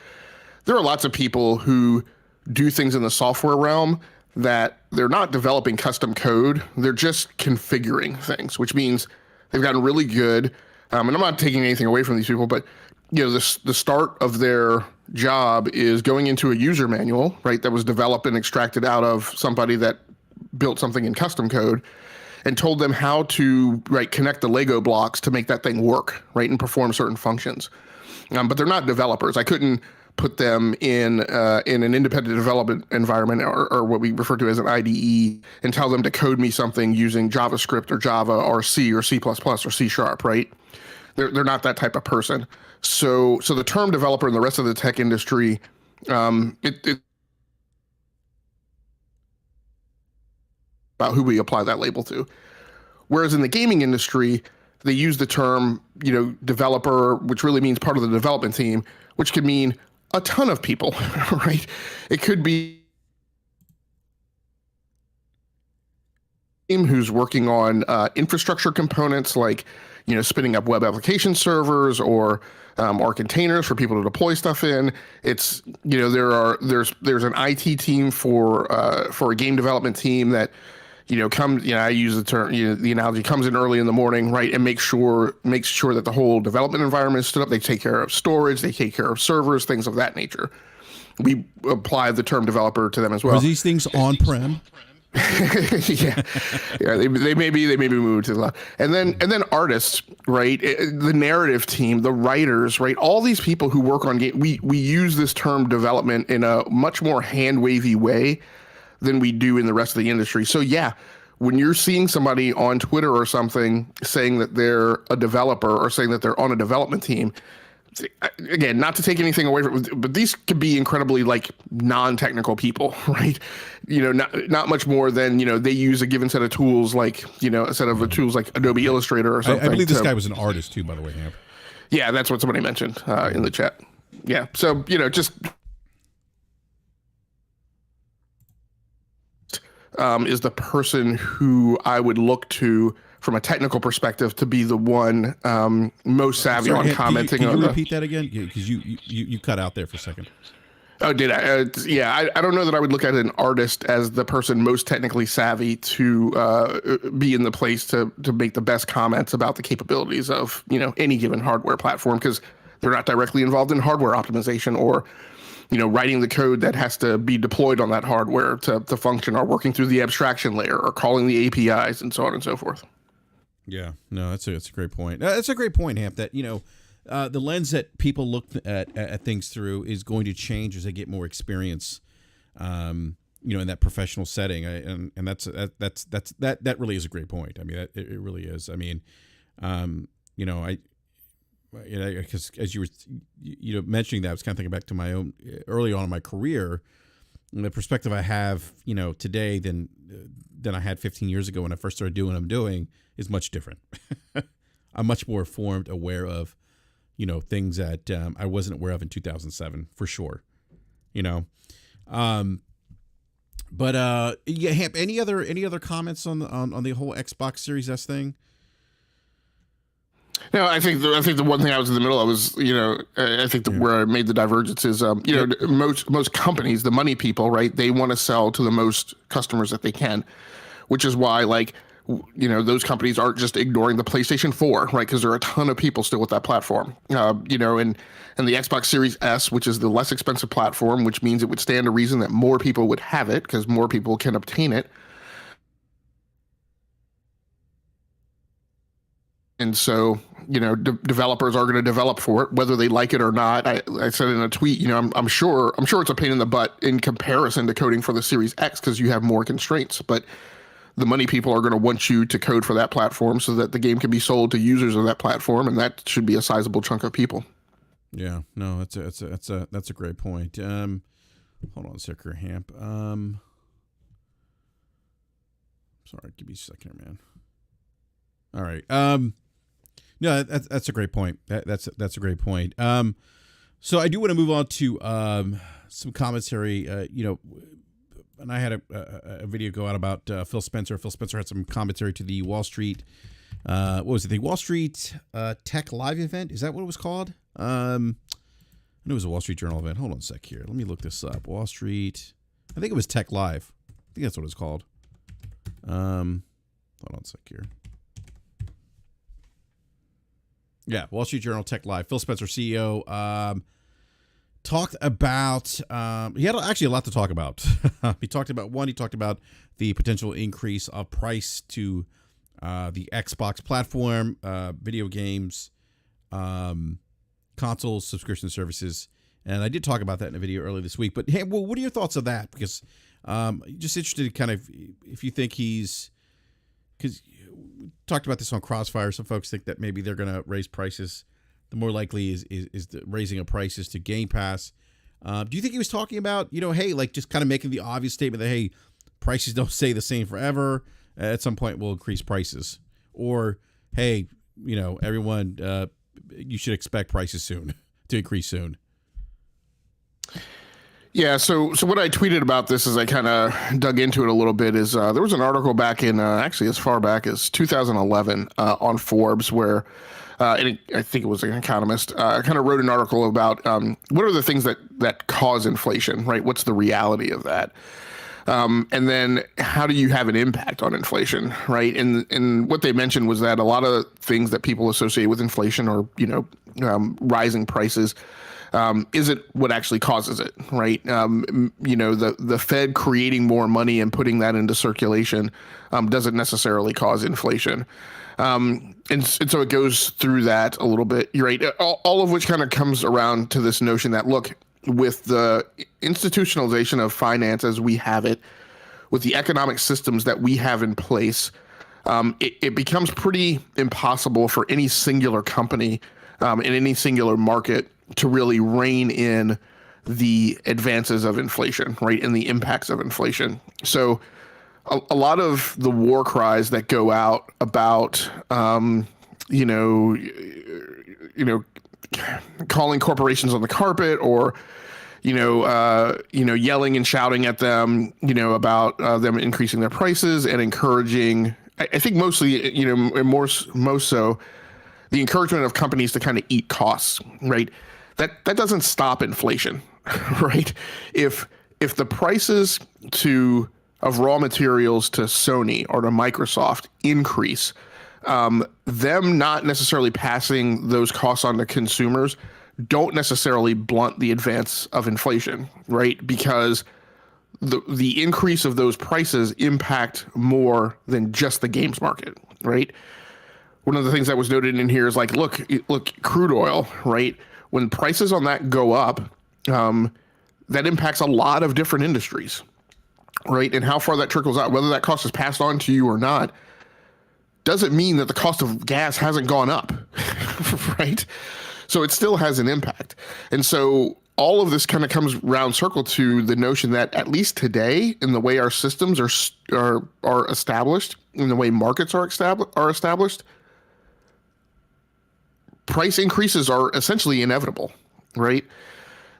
There are lots of people who do things in the software realm that they're not developing custom code, they're just configuring things, which means they've gotten really good. And I'm not taking anything away from these people, but the start of their job is going into a user manual, right, that was developed and extracted out of somebody that built something in custom code and told them how to connect the Lego blocks to make that thing work, right, and perform certain functions. But they're not developers. I couldn't put them in an independent development environment or what we refer to as an IDE and tell them to code me something using JavaScript or Java or C or C++ or C#, right? They're not that type of person. So the term developer in the rest of the tech industry, it about who we apply that label to. Whereas in the gaming industry, they use the term, developer, which really means part of the development team, which could mean a ton of people, right? It could be who's working on infrastructure components like, spinning up web application servers or containers for people to deploy stuff in. It's, there's an IT team for a game development team that, I use the term, the analogy, comes in early in the morning, right, and makes sure that the whole development environment is stood up. They take care of storage, they take care of servers, things of that nature. We apply the term developer to them as well. Are these things on-prem? yeah, they may be moved to the cloud. And then artists, right? The narrative team, the writers, right? All these people who work on game, we use this term development in a much more hand-wavy way than we do in the rest of the industry. So yeah, when you're seeing somebody on Twitter or something saying that they're a developer or saying that they're on a development team, again, not to take anything away from, but these could be incredibly non-technical people, right? Not much more than, they use a given set of tools, a set of tools like Adobe Illustrator or something. I believe this guy was an artist too, by the way, Hamp. Yeah, that's what somebody mentioned in the chat. Yeah, so, just is the person who I would look to from a technical perspective to be the one most savvy on commenting. Can you repeat that again? Because you cut out there for a second. Oh, did I? I don't know that I would look at an artist as the person most technically savvy to be in the place to make the best comments about the capabilities of any given hardware platform, because they're not directly involved in hardware optimization or writing the code that has to be deployed on that hardware to function, or working through the abstraction layer, or calling the APIs, and so on and so forth. Yeah, no, that's a great point. That's a great point, Hamp, that, the lens that people look at things through is going to change as they get more experience, in that professional setting. And that really is a great point. I mean, it really is. I mean, because as you were, mentioning that, I was kind of thinking back to my own early on in my career, and the perspective I have, today than I had 15 years ago when I first started doing what I'm doing is much different. I'm much more informed, aware of, things that I wasn't aware of in 2007, for sure. But Hamp, any other comments on the whole Xbox Series S thing? No, I think the one thing I was in the middle of was, I think where I made the divergence is, most companies, the money people, right, they want to sell to the most customers that they can, which is why, those companies aren't just ignoring the PlayStation 4, right, because there are a ton of people still with that platform, and the Xbox Series S, which is the less expensive platform, which means it would stand to reason that more people would have it because more people can obtain it. And so, developers are going to develop for it, whether they like it or not. I said in a tweet, I'm sure it's a pain in the butt in comparison to coding for the Series X because you have more constraints. But the money people are going to want you to code for that platform so that the game can be sold to users of that platform, and that should be a sizable chunk of people. Yeah, no, that's a great point. Hold on a second, Hamp. Sorry, give me a second here, man. All right. No, that's a great point. That's a great point. So I do want to move on to some commentary. And I had a video go out about Phil Spencer. Phil Spencer had some commentary to the Wall Street. What was it? The Wall Street Tech Live event? Is that what it was called? I knew it was a Wall Street Journal event. Hold on a sec here. Let me look this up. Wall Street. I think it was Tech Live. I think that's what it's called. Hold on a sec here. Yeah, Wall Street Journal Tech Live. Phil Spencer, CEO, talked about. He had actually a lot to talk about. He talked about the potential increase of price to the Xbox platform, video games, consoles, subscription services, and I did talk about that in a video earlier this week. But hey, well, what are your thoughts of that? Because just interested, in kind of, if you think because we talked about this on Crossfire. Some folks think that maybe they're going to raise prices. The more likely is the raising of prices to GamePass. Do you think he was talking about, hey, just kind of making the obvious statement that, hey, prices don't stay the same forever. At some point, we'll increase prices. Or, hey, everyone, you should expect prices soon to increase soon. Yeah, so what I tweeted about this as I kind of dug into it a little bit is there was an article back in actually as far back as 2011 on Forbes where I think it was an economist kind of wrote an article about what are the things that cause inflation, right? What's the reality of that? And then how do you have an impact on inflation, right? And what they mentioned was that a lot of things that people associate with inflation or, rising prices isn't what actually causes it, right? The Fed creating more money and putting that into circulation doesn't necessarily cause inflation. And so it goes through that a little bit. You're right. All of which kind of comes around to this notion that, look, with the institutionalization of finance as we have it, with the economic systems that we have in place, it becomes pretty impossible for any singular company in any singular market to really rein in the advances of inflation, right, and the impacts of inflation. So a lot of the war cries that go out about, calling corporations on the carpet or, yelling and shouting at them, about them increasing their prices and encouraging, I think mostly, and most so, the encouragement of companies to kind of eat costs, right? That doesn't stop inflation, right? If the prices of raw materials to Sony or to Microsoft increase, them not necessarily passing those costs on to consumers don't necessarily blunt the advance of inflation, right? Because the increase of those prices impact more than just the games market, right? One of the things that was noted in here is like, look, crude oil, right? When prices on that go up, that impacts a lot of different industries, right? And how far that trickles out, whether that cost is passed on to you or not, doesn't mean that the cost of gas hasn't gone up, right? So it still has an impact. And so all of this kind of comes round circle to the notion that at least today, in the way our systems are established, in the way markets are established, price increases are essentially inevitable, right?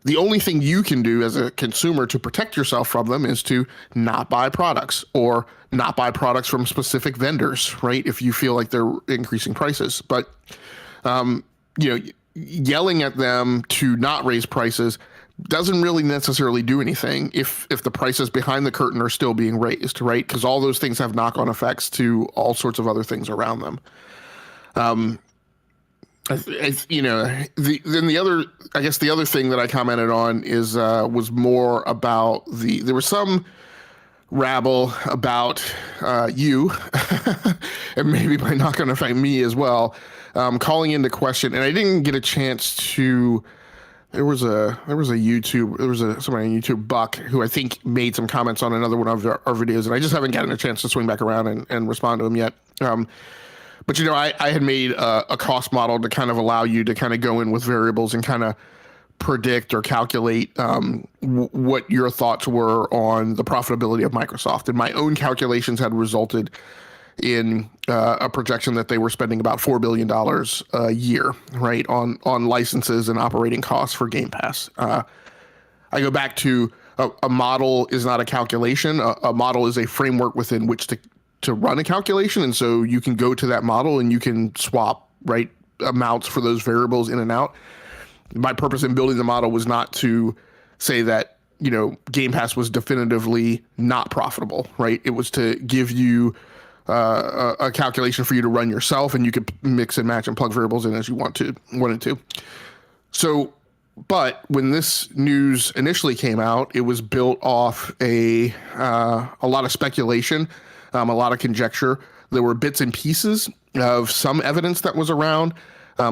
The only thing you can do as a consumer to protect yourself from them is to not buy products or not buy products from specific vendors, right? If you feel like they're increasing prices. But, yelling at them to not raise prices doesn't really necessarily do anything if the prices behind the curtain are still being raised, right? Because all those things have knock-on effects to all sorts of other things around them. The other thing that I commented on is was more about there was some rabble about you, and maybe by not going to affect me as well, calling into question. And I didn't get a chance to. There was somebody on YouTube, Buck, who I think made some comments on another one of our videos, and I just haven't gotten a chance to swing back around and respond to him yet. But, I had made a cost model to kind of allow you to kind of go in with variables and kind of predict or calculate what your thoughts were on the profitability of Microsoft. And my own calculations had resulted in a projection that they were spending about $4 billion a year, right, on licenses and operating costs for Game Pass. I go back to a model is not a calculation. A model is a framework within which to run a calculation. And so you can go to that model and you can swap, right, amounts for those variables in and out. My purpose in building the model was not to say that, Game Pass was definitively not profitable, right? It was to give you a calculation for you to run yourself, and you could mix and match and plug variables in as you wanted to. So, but when this news initially came out, it was built off a lot of speculation, a lot of conjecture. There were bits and pieces of some evidence that was around,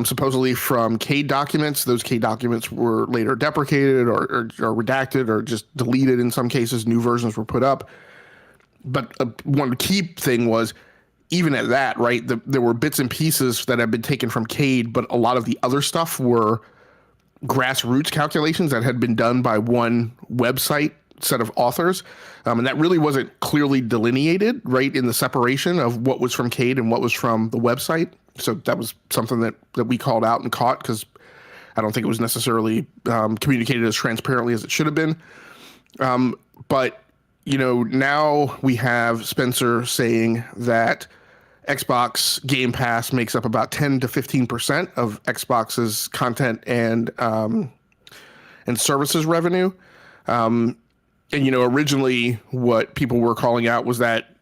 supposedly from CADE documents. Those CADE documents were later deprecated or redacted or just deleted in some cases. New versions were put up. But one key thing was, even at that, right, there were bits and pieces that had been taken from CADE, but a lot of the other stuff were grassroots calculations that had been done by one website set of authors. And that really wasn't clearly delineated, right, in the separation of what was from CADE and what was from the website. So that was something that we called out and caught, because I don't think it was necessarily communicated as transparently as it should have been. But now we have Spencer saying that Xbox Game Pass makes up about 10 to 15% of Xbox's content and services revenue. And originally what people were calling out was that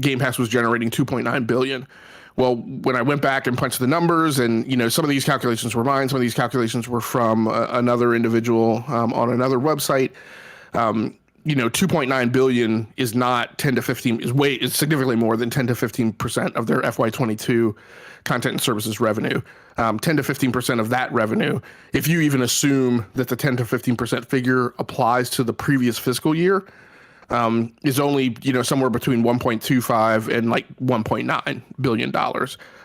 Game Pass was generating $2.9 billion. Well, when I went back and punched the numbers, and some of these calculations were mine, some of these calculations were from another individual on another website. 2.9 billion is not 10 to 15, is significantly more than 10 to 15% of their FY22 content and services revenue. 10 to 15% of that revenue, if you even assume that the 10 to 15% figure applies to the previous fiscal year, is only, somewhere between 1.25 and like $1.9 billion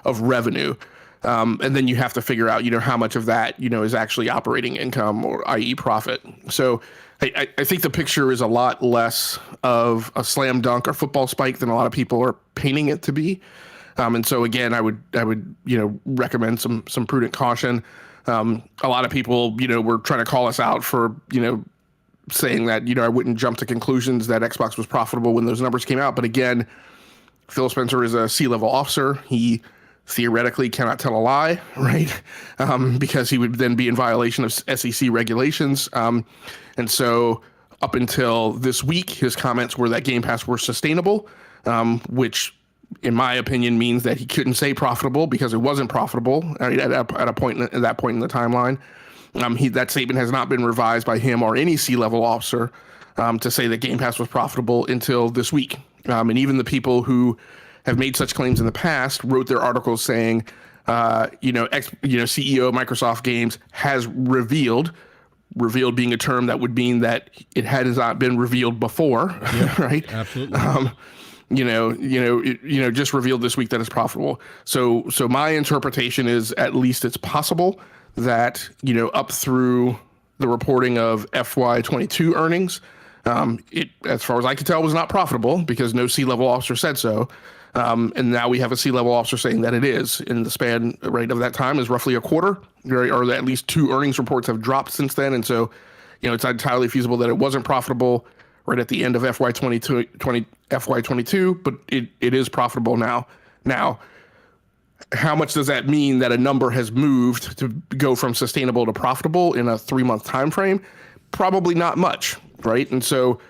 of revenue. And then you have to figure out, how much of that, is actually operating income, or i.e. profit. So I think the picture is a lot less of a slam dunk or football spike than a lot of people are painting it to be. And so again, I would recommend some prudent caution. A lot of people, were trying to call us out for, saying that, I wouldn't jump to conclusions that Xbox was profitable when those numbers came out. But again, Phil Spencer is a C-level officer. He theoretically cannot tell a lie, right? Because he would then be in violation of SEC regulations. And so up until this week, his comments were that Game Pass were sustainable, which in my opinion means that he couldn't say profitable because it wasn't profitable at that point in the timeline. That statement has not been revised by him or any C-level officer to say that Game Pass was profitable until this week. And even the people who have made such claims in the past wrote their articles saying, CEO of Microsoft Games has revealed being a term that would mean that it has not been revealed before, right? Absolutely. Just revealed this week that it's profitable. So my interpretation is at least it's possible that, up through the reporting of FY22 earnings, it, as far as I could tell, was not profitable because no C-level officer said so. And now we have a C-level officer saying that it is. In the span rate of that time is roughly a quarter, or at least 2 earnings reports have dropped since then. And so, it's entirely feasible that it wasn't profitable right at the end of FY22, but it is profitable now. Now, how much does that mean that a number has moved to go from sustainable to profitable in a 3-month time frame? Probably not much, right? And so,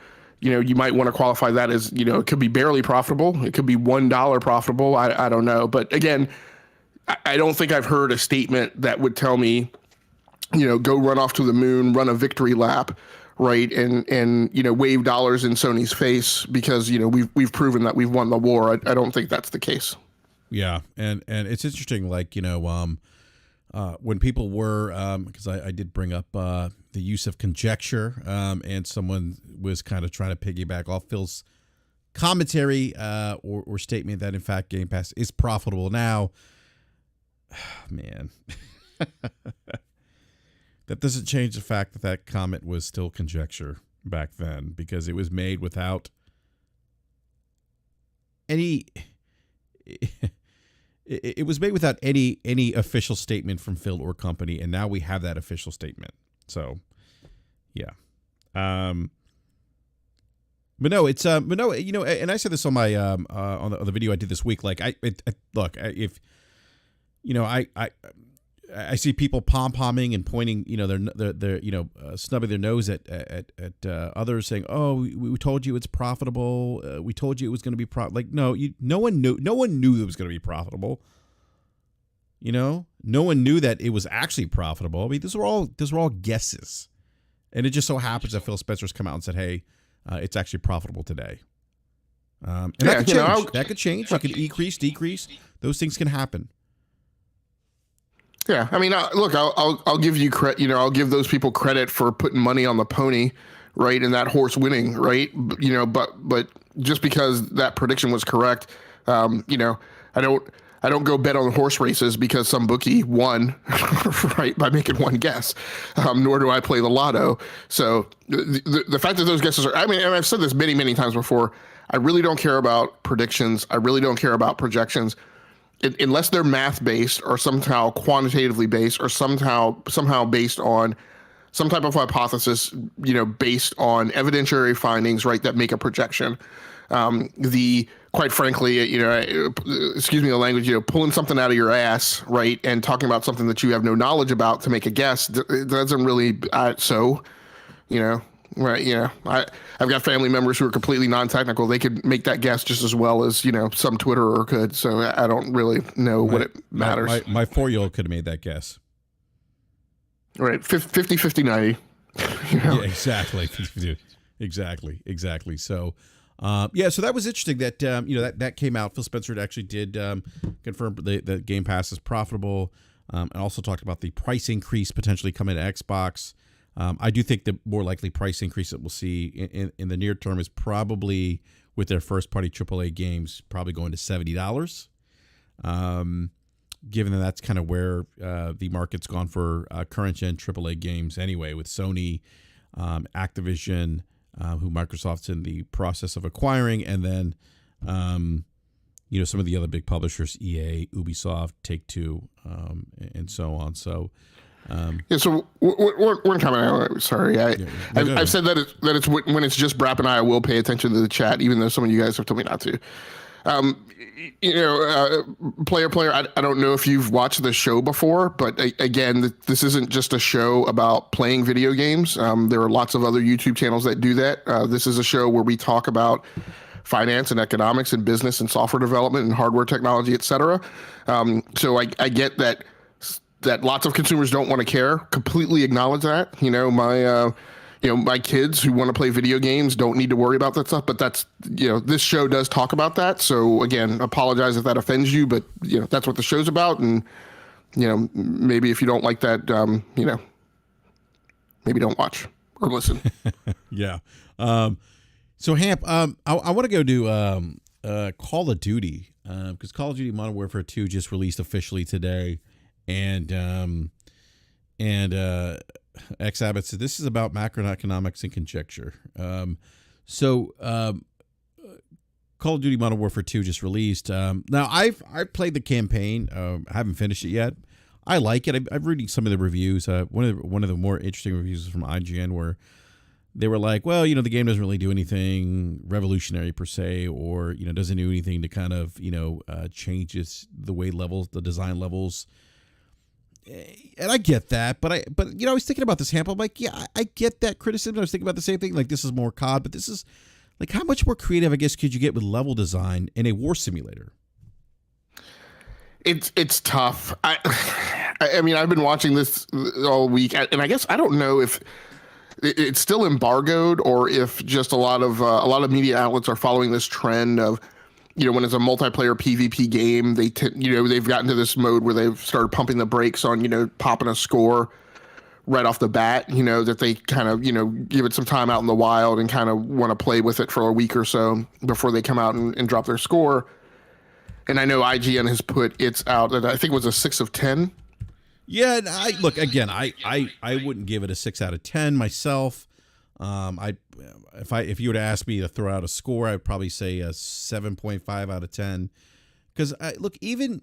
you might want to qualify that as, it could be barely profitable. It could be $1 profitable. I don't know. But again, I don't think I've heard a statement that would tell me, go run off to the moon, run a victory lap, right? And wave dollars in Sony's face because, we've proven that we've won the war. I don't think that's the case. Yeah. And it's interesting, like, when people were, because I did bring up the use of conjecture, and someone was kind of trying to piggyback off Phil's commentary or statement that, in fact, Game Pass is profitable now. Man, that doesn't change the fact that that comment was still conjecture back then because it was made without any... It was made without any official statement from Phil or company, and now we have that official statement. So, yeah. But no, it's and I said this on my on the video I did this week. Like, if I see people pom-pomming and pointing, their snubbing their nose at others, saying, "Oh, we told you it's profitable. We told you it was going to be like no one knew it was going to be profitable. No one knew that it was actually profitable. I mean, these were all guesses, and it just so happens that Phil Spencer's come out and said, "Hey, it's actually profitable today." And that could change. That could change. It could increase, decrease. Those things can happen. Yeah, I mean, look, I'll give you credit. I'll give those people credit for putting money on the pony, right, and that horse winning, right. But just because that prediction was correct, I don't go bet on horse races because some bookie won, right, by making one guess. Nor do I play the lotto. So the fact that those guesses are, I mean, and I've said this many times before. I really don't care about predictions. I really don't care about projections. Unless they're math-based or somehow quantitatively based or somehow based on some type of hypothesis, based on evidentiary findings, right, that make a projection. Quite frankly, excuse me the language, pulling something out of your ass, right, and talking about something that you have no knowledge about to make a guess, it doesn't really, right, I've got family members who are completely non-technical. They could make that guess just as well as, some Twitterer could. So I don't really know what it matters. My 4-year-old could have made that guess. Right. 50, 50, 90. Yeah, exactly. Exactly. So, so that was interesting that, that came out. Phil Spencer actually did confirm that Game Pass is profitable, and also talked about the price increase potentially coming to Xbox. I do think the more likely price increase that we'll see in the near term is probably with their first-party AAA games, probably going to $70. Given that that's kind of where the market's gone for current-gen AAA games anyway, with Sony, Activision, who Microsoft's in the process of acquiring, and then some of the other big publishers, EA, Ubisoft, Take-Two, and so on. So. So one comment. Sorry, I've said that it's when it's just BRAP and I will pay attention to the chat, even though some of you guys have told me not to. Player. I don't know if you've watched the show before, but again, this isn't just a show about playing video games. There are lots of other YouTube channels that do that. This is a show where we talk about finance and economics and business and software development and hardware technology, et cetera. So I get that that lots of consumers don't want to care. Completely acknowledge that. My kids who want to play video games don't need to worry about that stuff. But that's, this show does talk about that. So again, apologize if that offends you, but that's what the show's about. And maybe if you don't like that, maybe don't watch or listen. Yeah. So Hamp, I want to go to Call of Duty because Call of Duty Modern Warfare 2 just released officially today, and X Abbott said this is about macroeconomics and conjecture. Call of Duty Modern Warfare 2 just released. Now I've played the campaign. I haven't finished it yet. I like it. I'm reading some of the reviews. One of the more interesting reviews is from IGN where they were like, well, the game doesn't really do anything revolutionary per se, or, doesn't do anything to kind of, changes the way the design levels. And I get that, but I was thinking about this, Hamp. I'm like, yeah, I get that criticism. I was thinking about the same thing. Like, this is more COD, but this is like, how much more creative, I guess, could you get with level design in a war simulator? It's tough. I mean, I've been watching this all week, and I guess I don't know if it's still embargoed or if just a lot of media outlets are following this trend of, when it's a multiplayer PvP game, they've gotten to this mode where they've started pumping the brakes on, popping a score right off the bat, that they kind of, give it some time out in the wild and kind of want to play with it for a week or so before they come out and drop their score. And I know IGN has put its out at, I think it was a 6 of 10. Yeah, and I wouldn't give it a 6 out of 10 myself. If you were to ask me to throw out a score, I'd probably say a 7.5 out of 10. Because even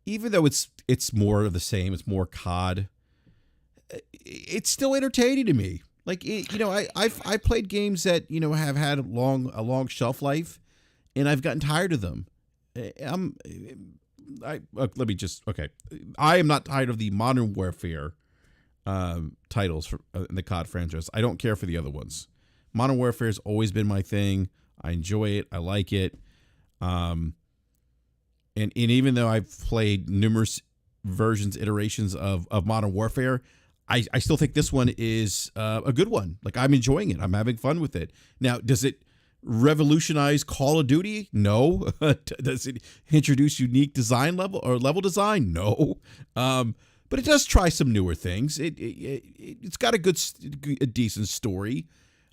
though it's more of the same, it's more COD, it's still entertaining to me. Like I played games that have had a long shelf life, and I've gotten tired of them. I am not tired of the Modern Warfare titles in the COD franchise. I don't care for the other ones. Modern Warfare has always been my thing. I enjoy it. I like it. And even though I've played numerous iterations of Modern Warfare, I still think this one is a good one. Like, I'm enjoying it. I'm having fun with it. Now, does it revolutionize Call of Duty? No. Does it introduce unique design level design? No. But it does try some newer things. It's got a decent story.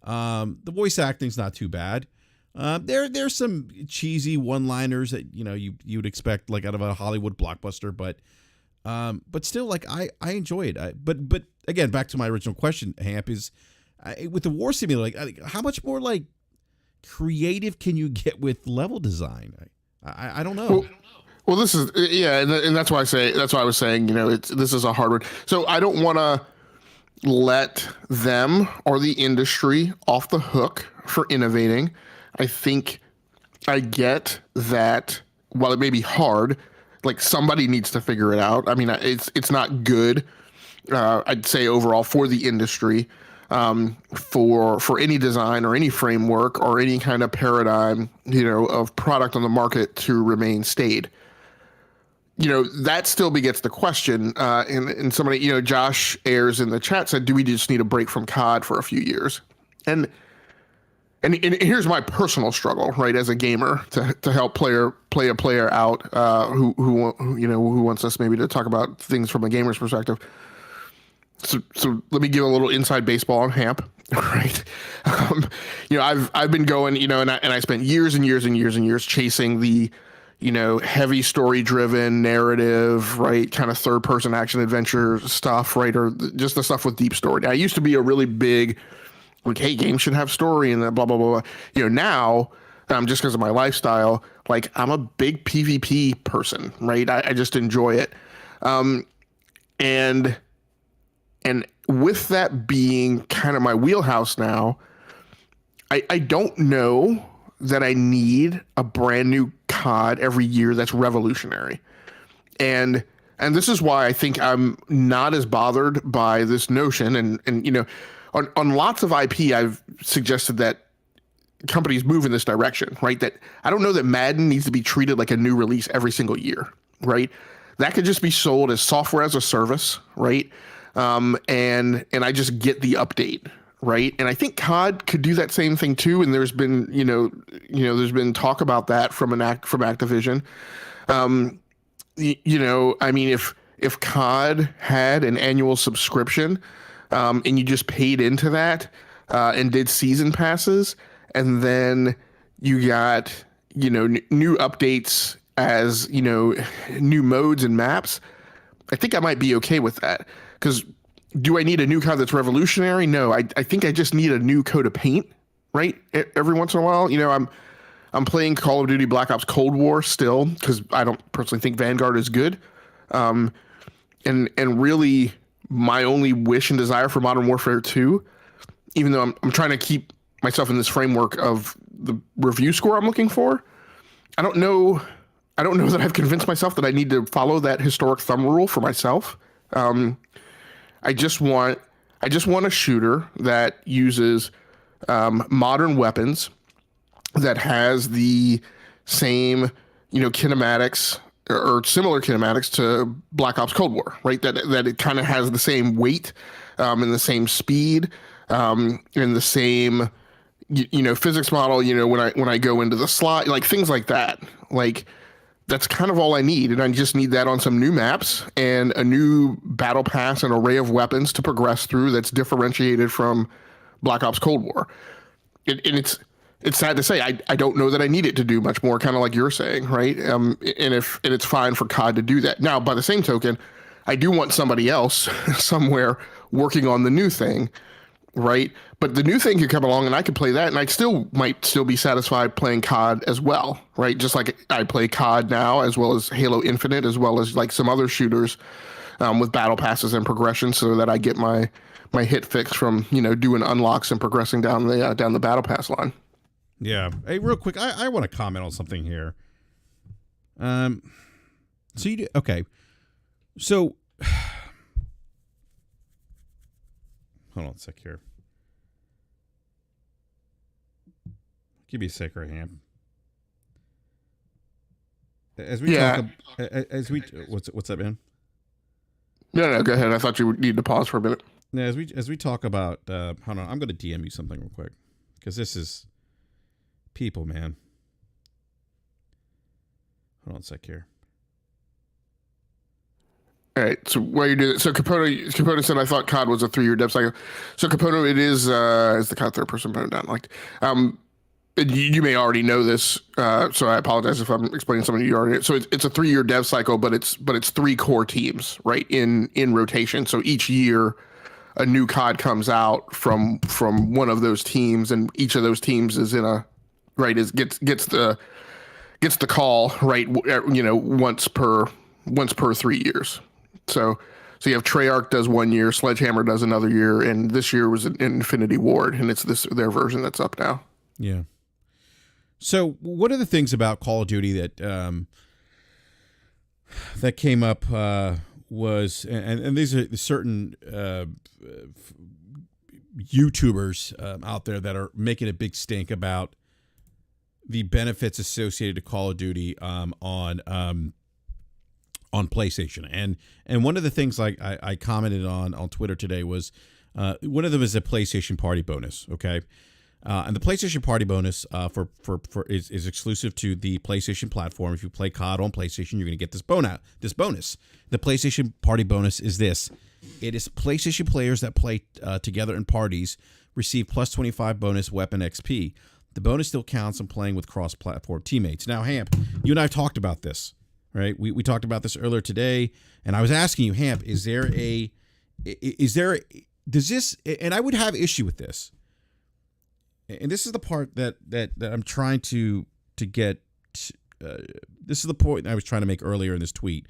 The voice acting's not too bad. There's some cheesy one-liners that you would expect like out of a Hollywood blockbuster, but still, like, I enjoy it. But again, back to my original question, Hamp, is with the war simulator, like, how much more like creative can you get with level design? I don't know. Well, this is, and that's why I was saying, this is a hard one. So I don't want to let them or the industry off the hook for innovating. I think I get that while it may be hard, like, somebody needs to figure it out. I mean, it's not good, I'd say, overall for the industry, for any design or any framework or any kind of paradigm, of product on the market to remain stayed. That still begets the question. And somebody, Josh Ayers in the chat said, do we just need a break from COD for a few years? And here's my personal struggle, right, as a gamer, to help play a player out who wants us maybe to talk about things from a gamer's perspective. So let me give a little inside baseball on Hamp, right? I've been going, and I spent years and years and years and years chasing the, heavy story-driven narrative, right, kind of third-person action adventure stuff, right, or just the stuff with deep story. I used to be a really big, like, hey, games should have story and blah, blah, blah, blah. Now, just because of my lifestyle, like, I'm a big PvP person, right? I just enjoy it. And with that being kind of my wheelhouse now, I don't know that I need a brand new COD every year that's revolutionary. And this is why I think I'm not as bothered by this notion. And on lots of IP, I've suggested that companies move in this direction, right? That I don't know that Madden needs to be treated like a new release every single year, right? that could just be sold as software as a service, right? And I just get the update, right? And I think COD could do that same thing too. And there's been, there's been talk about that from Activision. I mean, if COD had an annual subscription, and you just paid into that, and did season passes, and then you got, new updates as, new modes and maps, I think I might be okay with that. Because do I need a new COD that's revolutionary? No, I think I just need a new coat of paint, right? Every once in a while, I'm playing Call of Duty Black Ops Cold War still because I don't personally think Vanguard is good. And really my only wish and desire for Modern Warfare 2, even though I'm trying to keep myself in this framework of the review score I'm looking for, I don't know that I've convinced myself that I need to follow that historic thumb rule for myself. I just want a shooter that uses modern weapons, that has the same, kinematics or similar kinematics to Black Ops Cold War, right? That it kind of has the same weight, and the same speed, and the same, physics model. When I go into the slot, like things like that, like. That's kind of all I need, and I just need that on some new maps and a new battle pass and array of weapons to progress through that's differentiated from Black Ops Cold War. And it's sad to say, I don't know that I need it to do much more, kind of like you're saying, right? And it's fine for COD to do that. Now, by the same token, I do want somebody else somewhere working on the new thing, right? But the new thing could come along and I could play that, and I might still be satisfied playing COD as well, right? Just like I play COD now, as well as Halo Infinite, as well as like some other shooters, with battle passes and progression, so that I get my hit fix from doing unlocks and progressing down the battle pass line. Yeah. Hey, real quick, I want to comment on something here. So you do, okay. So hold on a sec here. Give me a sec right hand. As we talk, what's up, man? No, go ahead. I thought you would need to pause for a minute. Yeah, as we talk about, hold on, I'm going to DM you something real quick, because this is people, man. Hold on a sec here. All right. So while you do that, so Capote said I thought COD was a 3-year dev cycle. So Capote, it is the COD third person button down. Like, you may already know this, so I apologize if I'm explaining something you already know. So it's a 3-year dev cycle, but it's 3 core teams, right, in rotation. So each year a new COD comes out from one of those teams, and each of those teams is in a gets the call, right, once per 3 years. So you have Treyarch does 1 year, Sledgehammer does another year, and this year was an Infinity Ward, and it's their version that's up now. Yeah. So one of the things about Call of Duty that came up was, and these are certain YouTubers out there that are making a big stink about the benefits associated to Call of Duty on PlayStation. And one of the things I commented on Twitter today was one of them is a PlayStation Party bonus. Okay. And the PlayStation Party bonus is exclusive to the PlayStation platform. If you play COD on PlayStation, you're going to get this bonus. The PlayStation Party bonus is this. It is PlayStation players that play together in parties receive plus 25 bonus weapon XP. The bonus still counts on playing with cross-platform teammates. Now, Hamp, you and I have talked about this, right? We talked about this earlier today, and I was asking you, Hamp, does this, and I would have issue with this. And this is the part that I'm trying to get. This is the point I was trying to make earlier in this tweet.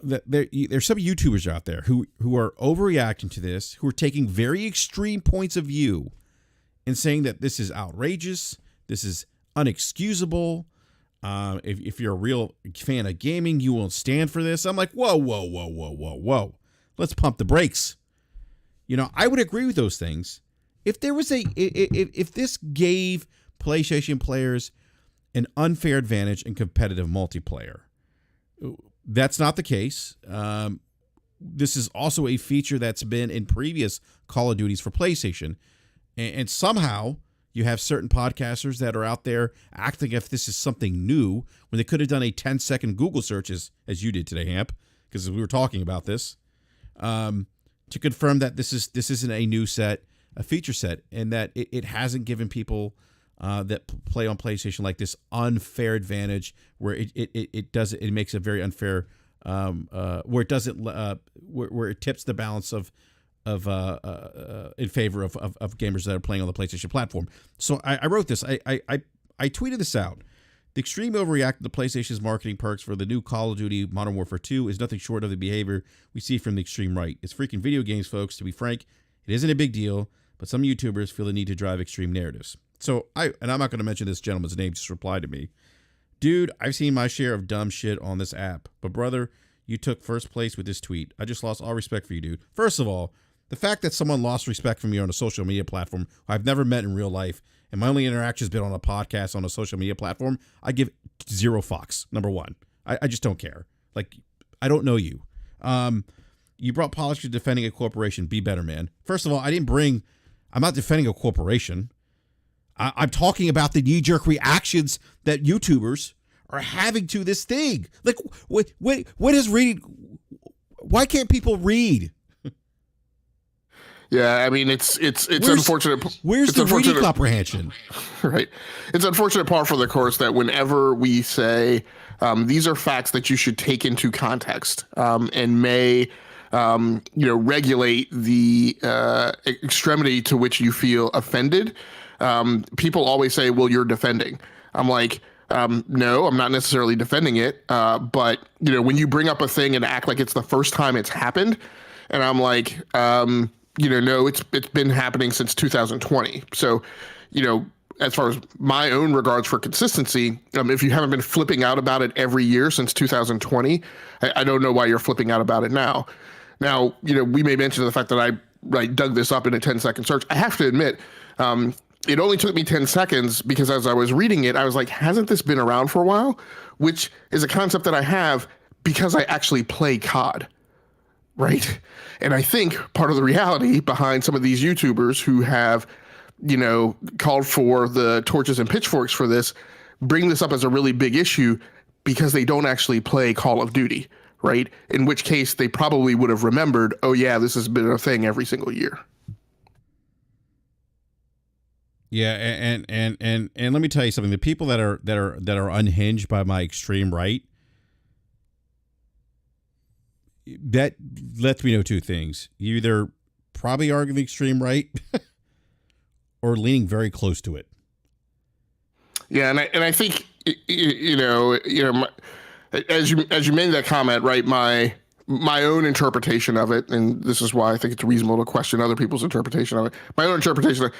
That there's some YouTubers out there who are overreacting to this, who are taking very extreme points of view, and saying that this is outrageous, this is unexcusable. If you're a real fan of gaming, you won't stand for this. I'm like, whoa. Let's pump the brakes. I would agree with those things. If there was if this gave PlayStation players an unfair advantage in competitive multiplayer, That's not the case. This is also a feature that's been in previous Call of Duties for PlayStation. And somehow you have certain podcasters that are out there acting if this is something new when they could have done a 10-second Google search as you did today, Hamp, because we were talking about this, to confirm that this isn't a new set, a feature set, and that it hasn't given people that play on PlayStation like this unfair advantage where it makes a very unfair where it doesn't where it tips the balance of in favor of gamers that are playing on the PlayStation platform. So I wrote this. I tweeted this out. The extreme overreact to PlayStation's marketing perks for the new Call of Duty Modern Warfare 2 is nothing short of the behavior we see from the extreme right. It's freaking video games, folks. To be frank, it isn't a big deal, but some YouTubers feel the need to drive extreme narratives. So I'm not going to mention this gentleman's name, just replied to me. Dude, I've seen my share of dumb shit on this app, but brother, you took first place with this tweet. I just lost all respect for you, dude. First of all, the fact that someone lost respect for me on a social media platform who I've never met in real life, and my only interaction has been on a podcast on a social media platform, I give zero fucks, number one. I just don't care. Like, I don't know you. You brought polish to defending a corporation. Be better, man. First of all, I'm not defending a corporation. I'm talking about the knee-jerk reactions that YouTubers are having to this thing. Like, what is reading? Why can't people read? Yeah, I mean, it's unfortunate. Where's the reading comprehension? Right. It's unfortunate par for the course that whenever we say these are facts that you should take into context and may regulate the extremity to which you feel offended, people always say, well, you're defending. I'm like, no, I'm not necessarily defending it. But, when you bring up a thing and act like it's the first time it's happened, and I'm like, no, it's been happening since 2020. So, as far as my own regards for consistency, if you haven't been flipping out about it every year since 2020, I don't know why you're flipping out about it now. Now, we may mention the fact that I dug this up in a 10-second search. I have to admit, it only took me 10 seconds because as I was reading it, I was like, hasn't this been around for a while? Which is a concept that I have because I actually play COD, right? And I think part of the reality behind some of these YouTubers who have, called for the torches and pitchforks for this, bring this up as a really big issue because they don't actually play Call of Duty, right? In which case they probably would have remembered, oh yeah, this has been a thing every single year. Yeah, and let me tell you something. The people that are unhinged by my extreme right, that lets me know two things. You either probably are the extreme right or leaning very close to it. Yeah, and I think as you made that comment, right, my own interpretation of it, and this is why I think it's reasonable to question other people's interpretation of it. My own interpretation of,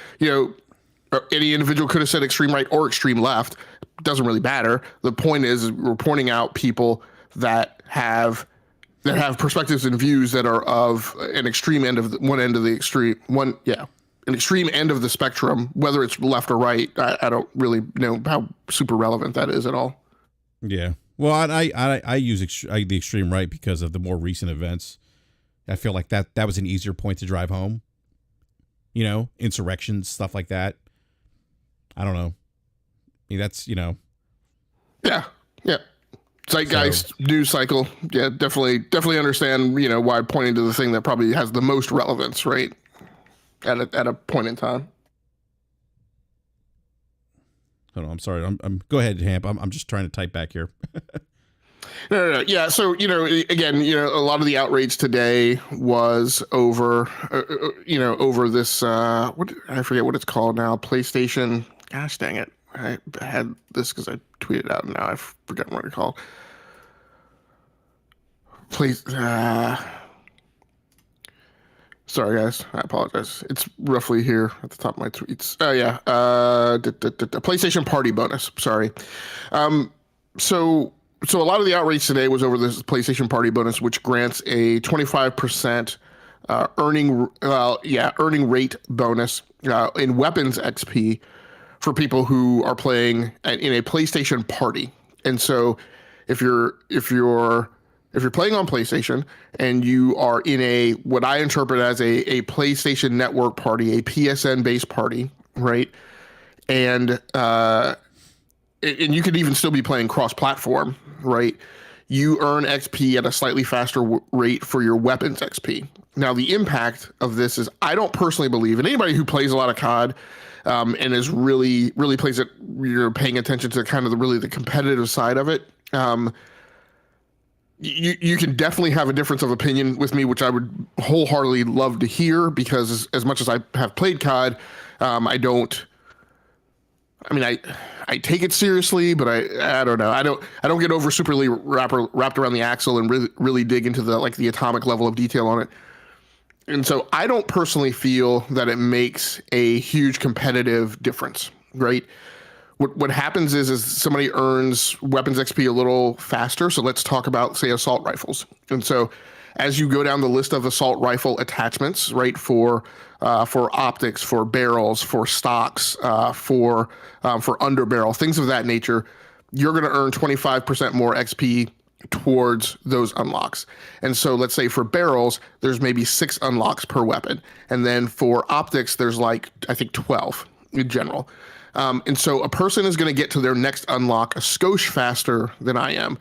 any individual could have said extreme right or extreme left. Doesn't really matter. The point is we're pointing out people that have perspectives and views that are of an extreme end of an extreme end of the spectrum, whether it's left or right. I don't really know how super relevant that is at all. Yeah. Well, I use the extreme right because of the more recent events. I feel like that was an easier point to drive home. Insurrections, stuff like that. I don't know. I mean, that's, Yeah. Zeitgeist, news cycle. Yeah, definitely understand, why pointing to the thing that probably has the most relevance, right? At a point in time. Hold on, I'm sorry. I'm go ahead, Hamp. I'm just trying to type back here. No. Yeah. So, again, a lot of the outrage today was over, over this, I forget what it's called now, PlayStation. Gosh dang it. I had this because I tweeted out and now I've forgotten what it's called. Please. Sorry, guys. I apologize. It's roughly here at the top of my tweets. Oh, yeah. PlayStation Party bonus. Sorry. So a lot of the outrage today was over this PlayStation Party bonus, which grants a 25% earning rate bonus in weapons XP for people who are playing in a PlayStation Party. And so if you're if you're playing on PlayStation and you are in a what I interpret as a PlayStation Network party, a PSN based party, right? And you could even still be playing cross-platform, right? You earn XP at a slightly faster rate for your weapons XP. Now, the impact of this is, I don't personally believe, and anybody who plays a lot of COD and is really plays it, you're paying attention to kind of the competitive side of it. You can definitely have a difference of opinion with me, which I would wholeheartedly love to hear, because as much as I have played COD, I take it seriously, but I don't know. I don't get over superly wrapped around the axle and really dig into the atomic level of detail on it. And so I don't personally feel that it makes a huge competitive difference, right? What happens is somebody earns weapons XP a little faster. So let's talk about, say, assault rifles. And so as you go down the list of assault rifle attachments, right, for optics, for barrels, for stocks, for underbarrel, things of that nature, you're going to earn 25% more XP towards those unlocks. And so let's say for barrels, there's maybe 6 unlocks per weapon. And then for optics, there's I think 12 in general. And so a person is going to get to their next unlock a skosh faster than I am.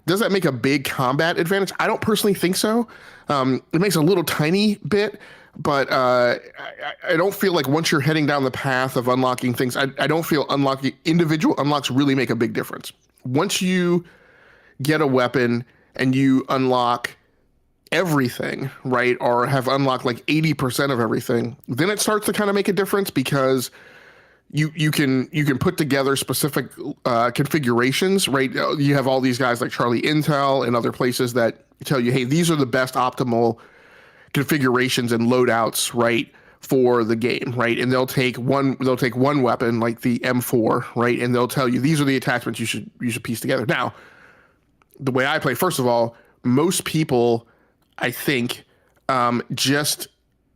Does that make a big combat advantage? I don't personally think so. It makes a little tiny bit, but I don't feel like once you're heading down the path of unlocking things, I don't feel individual unlocks really make a big difference. Once you get a weapon and you unlock everything, right, or have unlocked 80% of everything, then it starts to kind of make a difference, because you can put together specific configurations, right? You have all these guys like Charlie Intel and other places that tell you, hey, these are the best optimal configurations and loadouts, right, for the game, right? And they'll take one weapon like the M4, right, and they'll tell you these are the attachments you should piece together. Now, the way I play, first of all, most people, I think, just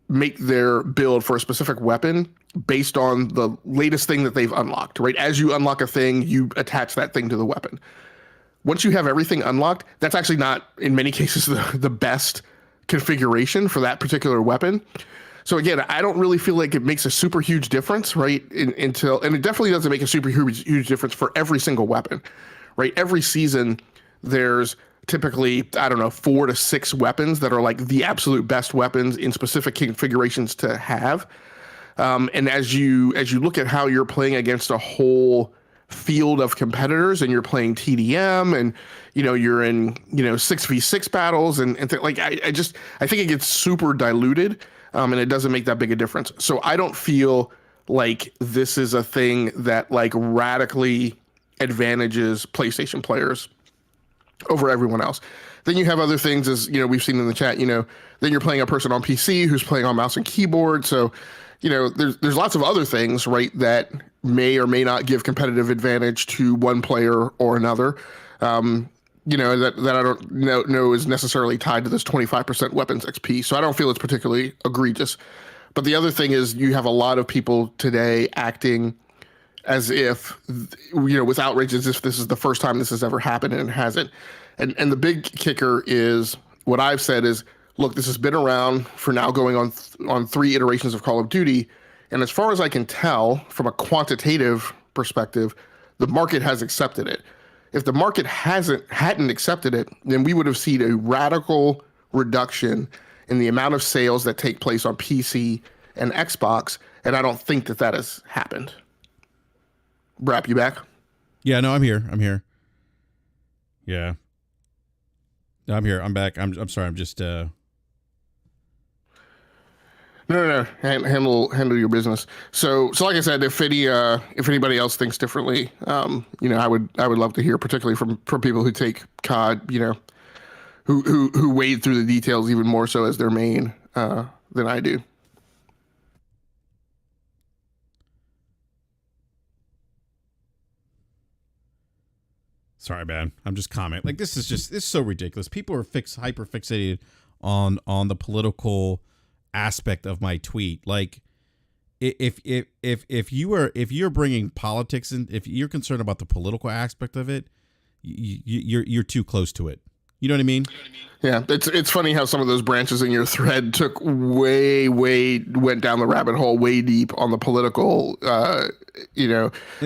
make their build for a specific weapon based on the latest thing that they've unlocked, right? As you unlock a thing, you attach that thing to the weapon. Once you have everything unlocked, that's actually not, in many cases, the best configuration for that particular weapon. So again, I don't really feel like it makes a super huge difference, right? And it definitely doesn't make a super huge difference for every single weapon, right? Every season, there's typically, 4 to 6 weapons that are the absolute best weapons in specific configurations to have. And as you look at how you're playing against a whole field of competitors, and you're playing TDM, and you're in 6v6 battles, and I think it gets super diluted, and it doesn't make that big a difference. So I don't feel like this is a thing that radically advantages PlayStation players over everyone else. Then you have other things, as we've seen in the chat. Then you're playing a person on PC who's playing on mouse and keyboard. So there's lots of other things, right, that may or may not give competitive advantage to one player or another. That I don't know is necessarily tied to this 25% weapons XP. So I don't feel it's particularly egregious. But the other thing is, you have a lot of people today acting as if, with outrage, as if this is the first time this has ever happened, and it hasn't. And the big kicker is, what I've said is, look, this has been around for now going on 3 iterations of Call of Duty. And as far as I can tell, from a quantitative perspective, the market has accepted it. If the market hadn't accepted it, then we would have seen a radical reduction in the amount of sales that take place on PC and Xbox. And I don't think that has happened. BRAP, you back? Yeah, no, I'm here. Yeah. No, I'm here. I'm back. I'm sorry. I'm just No. Handle your business. So like I said, if anybody else thinks differently, I would love to hear, particularly from people who take COD, who wade through the details even more so as their main than I do. Sorry, man. I'm just commenting. This is so ridiculous. People are hyper fixated on the political aspect of my tweet. If you're bringing politics in, if you're concerned about the political aspect of it, you're too close to it. You know what I mean? Yeah, it's funny how some of those branches in your thread went down the rabbit hole way deep on the political,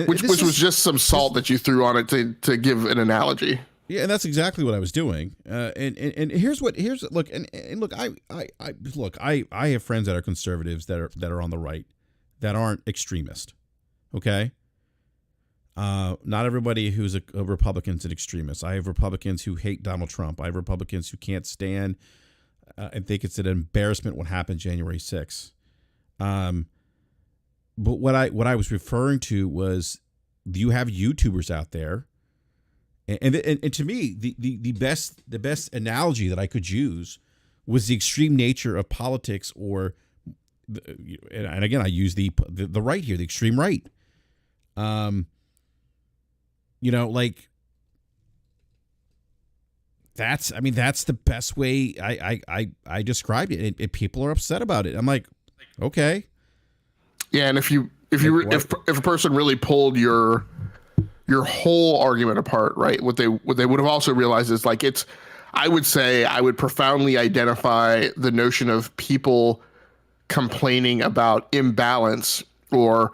which was just some salt that you threw on it to give an analogy. Yeah, and that's exactly what I was doing. And here's look, I have friends that are conservatives that are on the right that aren't extremist. Okay. Not everybody who's a Republican is an extremist. I have Republicans who hate Donald Trump. I have Republicans who can't stand and think it's an embarrassment what happened January 6th. But what I was referring to was you have YouTubers out there, and to me the best analogy that I could use was the extreme nature of politics, or and again I use the right here, the extreme right. Like that's the best way I described it. And people are upset about it. I'm like, okay. Yeah, and if a person really pulled your whole argument apart, right? What they would have also realized is like I would say I would profoundly identify the notion of people complaining about imbalance or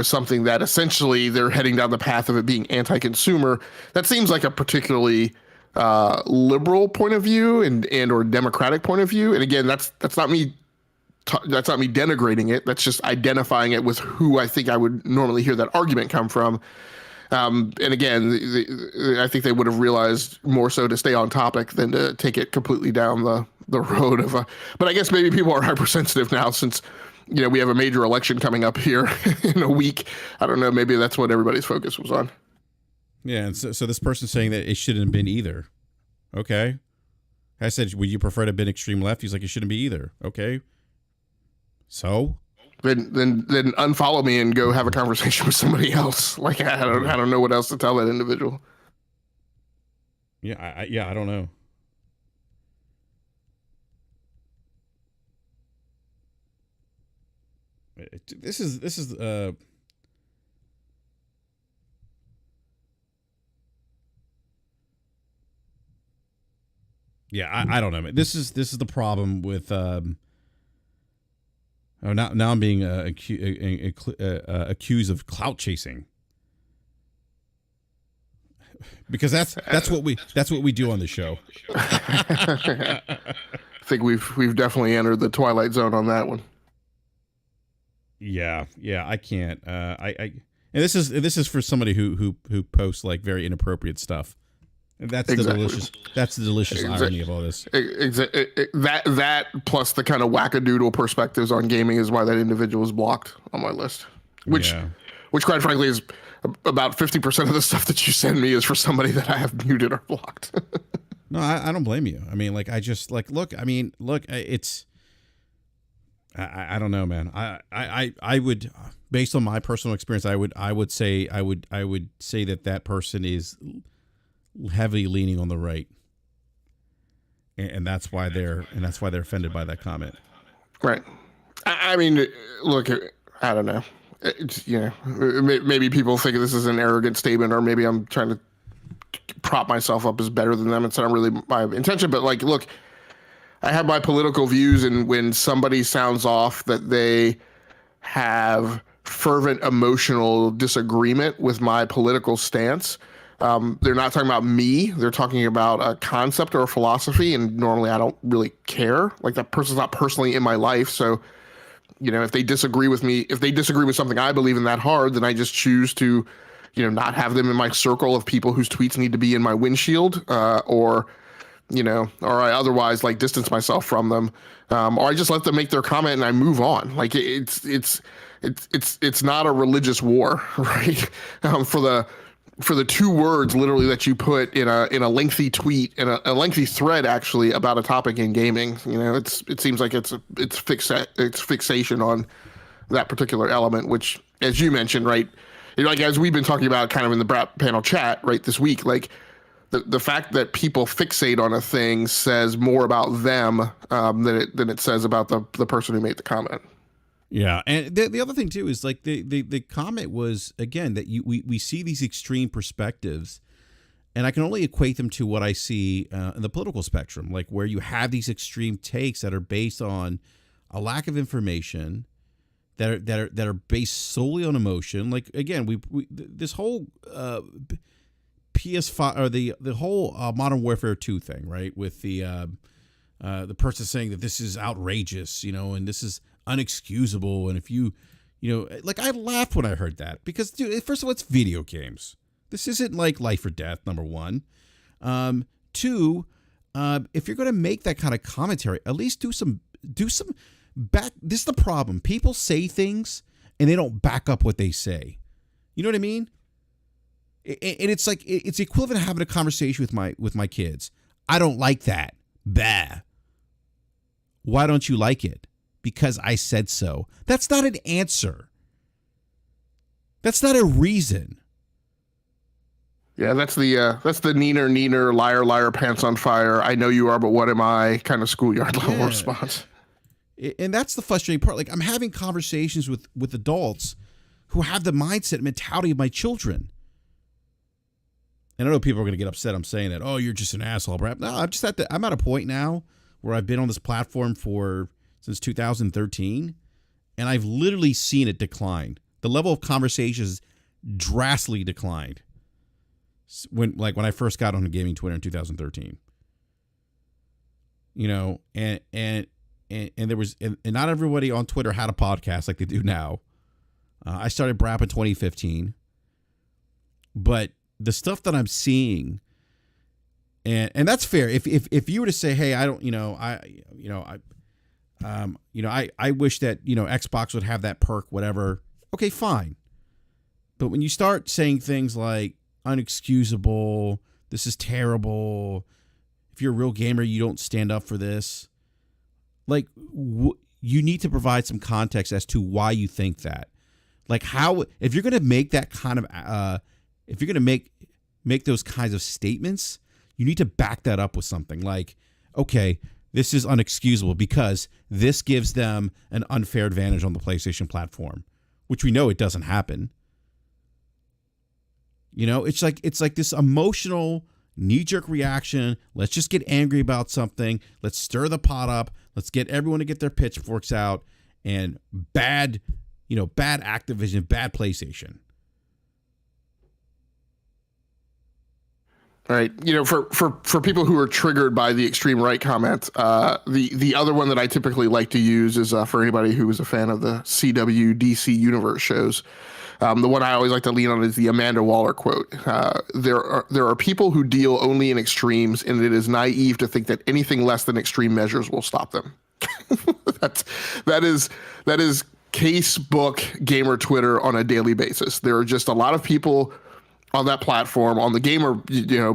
something that essentially they're heading down the path of it being anti-consumer. That seems like a particularly liberal point of view and or democratic point of view. And again, that's not me denigrating it. That's just identifying it with who I think I would normally hear that argument come from. And again, I think they would have realized more so to stay on topic than to take it completely down the road of but I guess maybe people are hypersensitive now since we have a major election coming up here in a week. I don't know. Maybe that's what everybody's focus was on. Yeah. And so this person's saying that it shouldn't have been either. Okay. I said, would you prefer to have been extreme left? He's like, it shouldn't be either. Okay. So then unfollow me and go have a conversation with somebody else. Like, I don't know what else to tell that individual. Yeah. I don't know. This is I don't know. This is the problem with now I'm being accused of clout chasing, because that's what we do on the show. I think we've definitely entered the twilight zone on that one. Yeah, I can't. And this is for somebody who posts like very inappropriate stuff. And that's exactly. the delicious irony of all this. That plus the kind of wackadoodle perspectives on gaming is why that individual is blocked on my list. Which quite frankly is about 50% of the stuff that you send me is for somebody that I have muted or blocked. No, I don't blame you. I mean, like, I just like look. It's. I don't know, man. I would, based on my personal experience, I would say that person is heavily leaning on the right, and that's why they're offended by that comment. Right. I mean, look, I don't know. Maybe people think this is an arrogant statement, or maybe I'm trying to prop myself up as better than them. It's not really my intention, but like, look. I have my political views, and when somebody sounds off that they have fervent emotional disagreement with my political stance, they're not talking about me. They're talking about a concept or a philosophy, and normally I don't really care. Like, that person's not personally in my life, so if they disagree with me, if they disagree with something I believe in that hard, then I just choose to, not have them in my circle of people whose tweets need to be in my windshield, or I otherwise like distance myself from them, or I just let them make their comment and I move on. Like it's not a religious war, right? For the two words literally that you put in a lengthy tweet, in a lengthy thread actually about a topic in gaming, it seems like it's fixation on that particular element, which, as you mentioned, right, like as we've been talking about kind of in the BRAP panel chat right this week, like. The fact that people fixate on a thing says more about them than it says about the person who made the comment. Yeah, and the other thing too is like the comment was, again, that we see these extreme perspectives, And I can only equate them to what I see in the political spectrum, like where you have these extreme takes that are based on a lack of information, that are based solely on emotion. Like again, we this whole PS5 or the whole Modern Warfare 2 thing, right? With the person saying that this is outrageous, and this is unexcusable, and if you like, I laughed when I heard that because, dude, first of all, it's video games. This isn't like life or death, number one. Two, if you're going to make that kind of commentary, at least do some back. This is the problem. People say things and they don't back up what they say. You know what I mean? And it's like, it's equivalent to having a conversation with my kids. I don't like that. Bah. Why don't you like it? Because I said so. That's not an answer. That's not a reason. Yeah, that's the neener, liar, liar, pants on fire, I know you are, but what am I kind of schoolyard level response. And that's the frustrating part. Like, I'm having conversations with adults who have the mindset and mentality of my children. And I know people are going to get upset I'm saying that. Oh, you're just an asshole, BRAP. No, I'm at a point now where I've been on this platform since 2013, and I've literally seen it decline. The level of conversations drastically declined when I first got on the gaming Twitter in 2013. And there was, and not everybody on Twitter had a podcast like they do now. I started BRAP in 2015, but the stuff that I'm seeing, and that's fair. If you were to say, hey, I don't, I wish that, Xbox would have that perk, whatever. Okay, fine. But when you start saying things like unexcusable, this is terrible, if you're a real gamer, you don't stand up for this. Like, you need to provide some context as to why you think that. Like, how, if you're going to make that kind of, if you're going to make those kinds of statements, you need to back that up with something like, okay, this is unexcusable because this gives them an unfair advantage on the PlayStation platform, which we know it doesn't happen. It's like this emotional knee-jerk reaction. Let's just get angry about something. Let's stir the pot up. Let's get everyone to get their pitchforks out, and bad Activision, bad PlayStation. All right. For people who are triggered by the extreme right comment, the other one that I typically like to use is for anybody who is a fan of the CW DC Universe shows. The one I always like to lean on is the Amanda Waller quote. There are people who deal only in extremes, and it is naive to think that anything less than extreme measures will stop them. That is case book gamer Twitter on a daily basis. There are just a lot of people on that platform, on the gamer,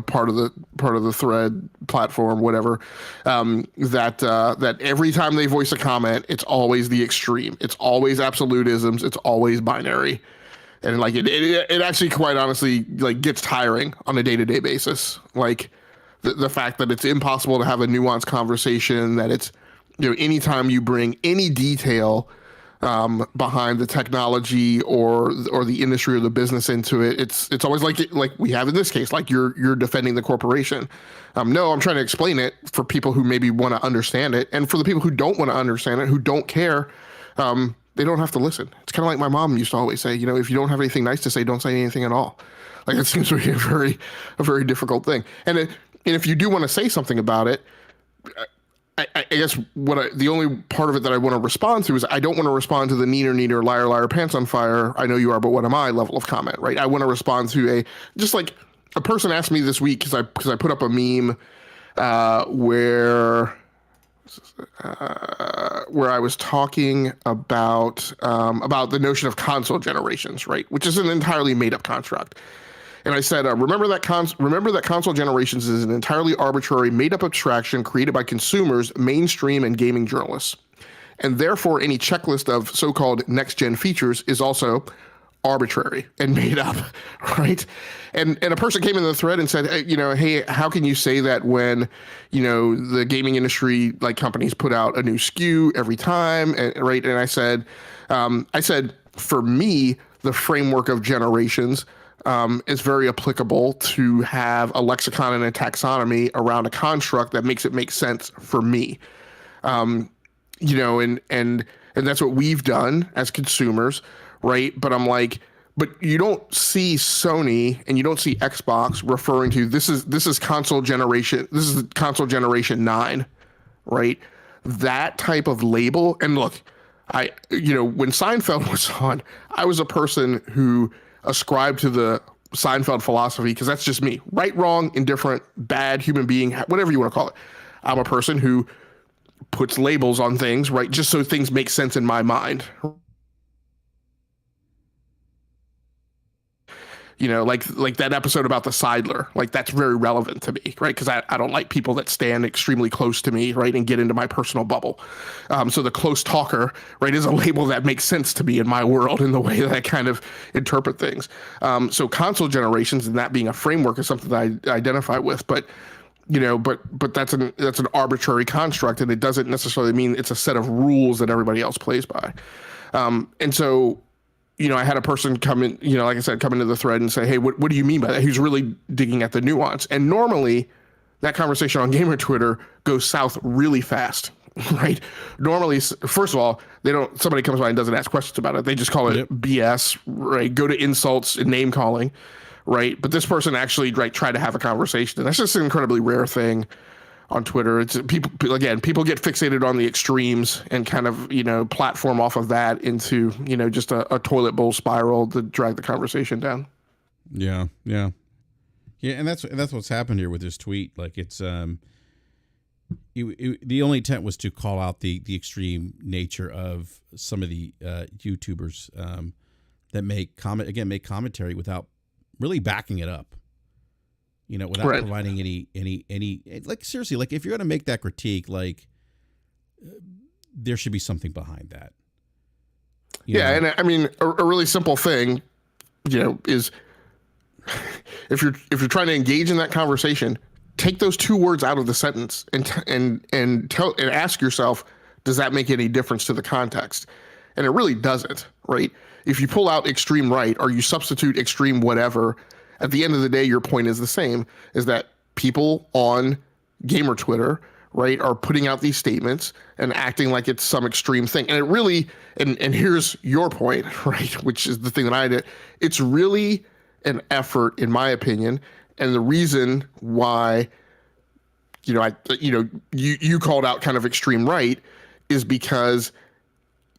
part of the thread platform, whatever, that every time they voice a comment, it's always the extreme. It's always absolutisms. It's always binary. And like it actually, quite honestly, like gets tiring on a day-to-day basis. Like the fact that it's impossible to have a nuanced conversation, that it's, anytime you bring any detail behind the technology or the industry or the business into it, it's always like we have in this case, like you're defending the corporation. No, I'm trying to explain it for people who maybe want to understand it, and for the people who don't want to understand it, who don't care, they don't have to listen. It's kind of like my mom used to always say, if you don't have anything nice to say, don't say anything at all. Like, it seems to be a very difficult thing. And if you do want to say something about it, I guess the only part of it that I want to respond to is, I don't want to respond to the neener, liar, liar, pants on fire, I know you are, but what am I level of comment, right? I want to respond to just like a person asked me this week, because I put up a meme where I was talking about the notion of console generations, right? Which is an entirely made up construct. And I said, remember that console generations is an entirely arbitrary, made-up abstraction created by consumers, mainstream, and gaming journalists. And therefore, any checklist of so-called next-gen features is also arbitrary and made up, right? And a person came in the thread and said, hey, how can you say that when, the gaming industry, like companies, put out a new SKU every time, right? And I said, for me, the framework of generations it's very applicable to have a lexicon and a taxonomy around a construct that makes it make sense for me. You know, and that's what we've done as consumers, right? But I'm like, but you don't see Sony and you don't see Xbox referring to this is console generation 9, right? That type of label. And look, when Seinfeld was on, I was a person who ascribed to the Seinfeld philosophy because that's just me. Right, wrong, indifferent, bad, human being, whatever you want to call it. I'm a person who puts labels on things, right? Just so things make sense in my mind. You know, like that episode about the Seidler, like that's very relevant to me, right? Because I don't like people that stand extremely close to me, right, and get into my personal bubble. So the close talker, right, is a label that makes sense to me in my world in the way that I kind of interpret things. So console generations and that being a framework is something that I identify with, but that's an arbitrary construct, and it doesn't necessarily mean it's a set of rules that everybody else plays by. And so, I had a person come in, like I said, come into the thread and say, hey, what do you mean by that? He's really digging at the nuance. And normally that conversation on gamer Twitter goes south really fast, right? Normally, first of all, somebody comes by and doesn't ask questions about it. They just call it BS, right? Go to insults and name calling, right? But this person actually tried to have a conversation. And that's just an incredibly rare thing on Twitter. It's people get fixated on the extremes and kind of, platform off of that into, just a toilet bowl spiral to drag the conversation down. Yeah. And that's what's happened here with this tweet. Like it's, the only intent was to call out the extreme nature of some of the YouTubers that make commentary without really backing it up. Without providing any, like, seriously, like, if you're going to make that critique, like, there should be something behind that. And I mean, a really simple thing, is if you're trying to engage in that conversation, take those two words out of the sentence and ask yourself, does that make any difference to the context? And it really doesn't, right? If you pull out extreme right or you substitute extreme whatever, at the end of the day, your point is the same, is that people on gamer Twitter, right, are putting out these statements and acting like it's some extreme thing. And it really, and here's your point, right, which is the thing that I did. It's really an effort, in my opinion, and the reason why, you called out kind of extreme right is because,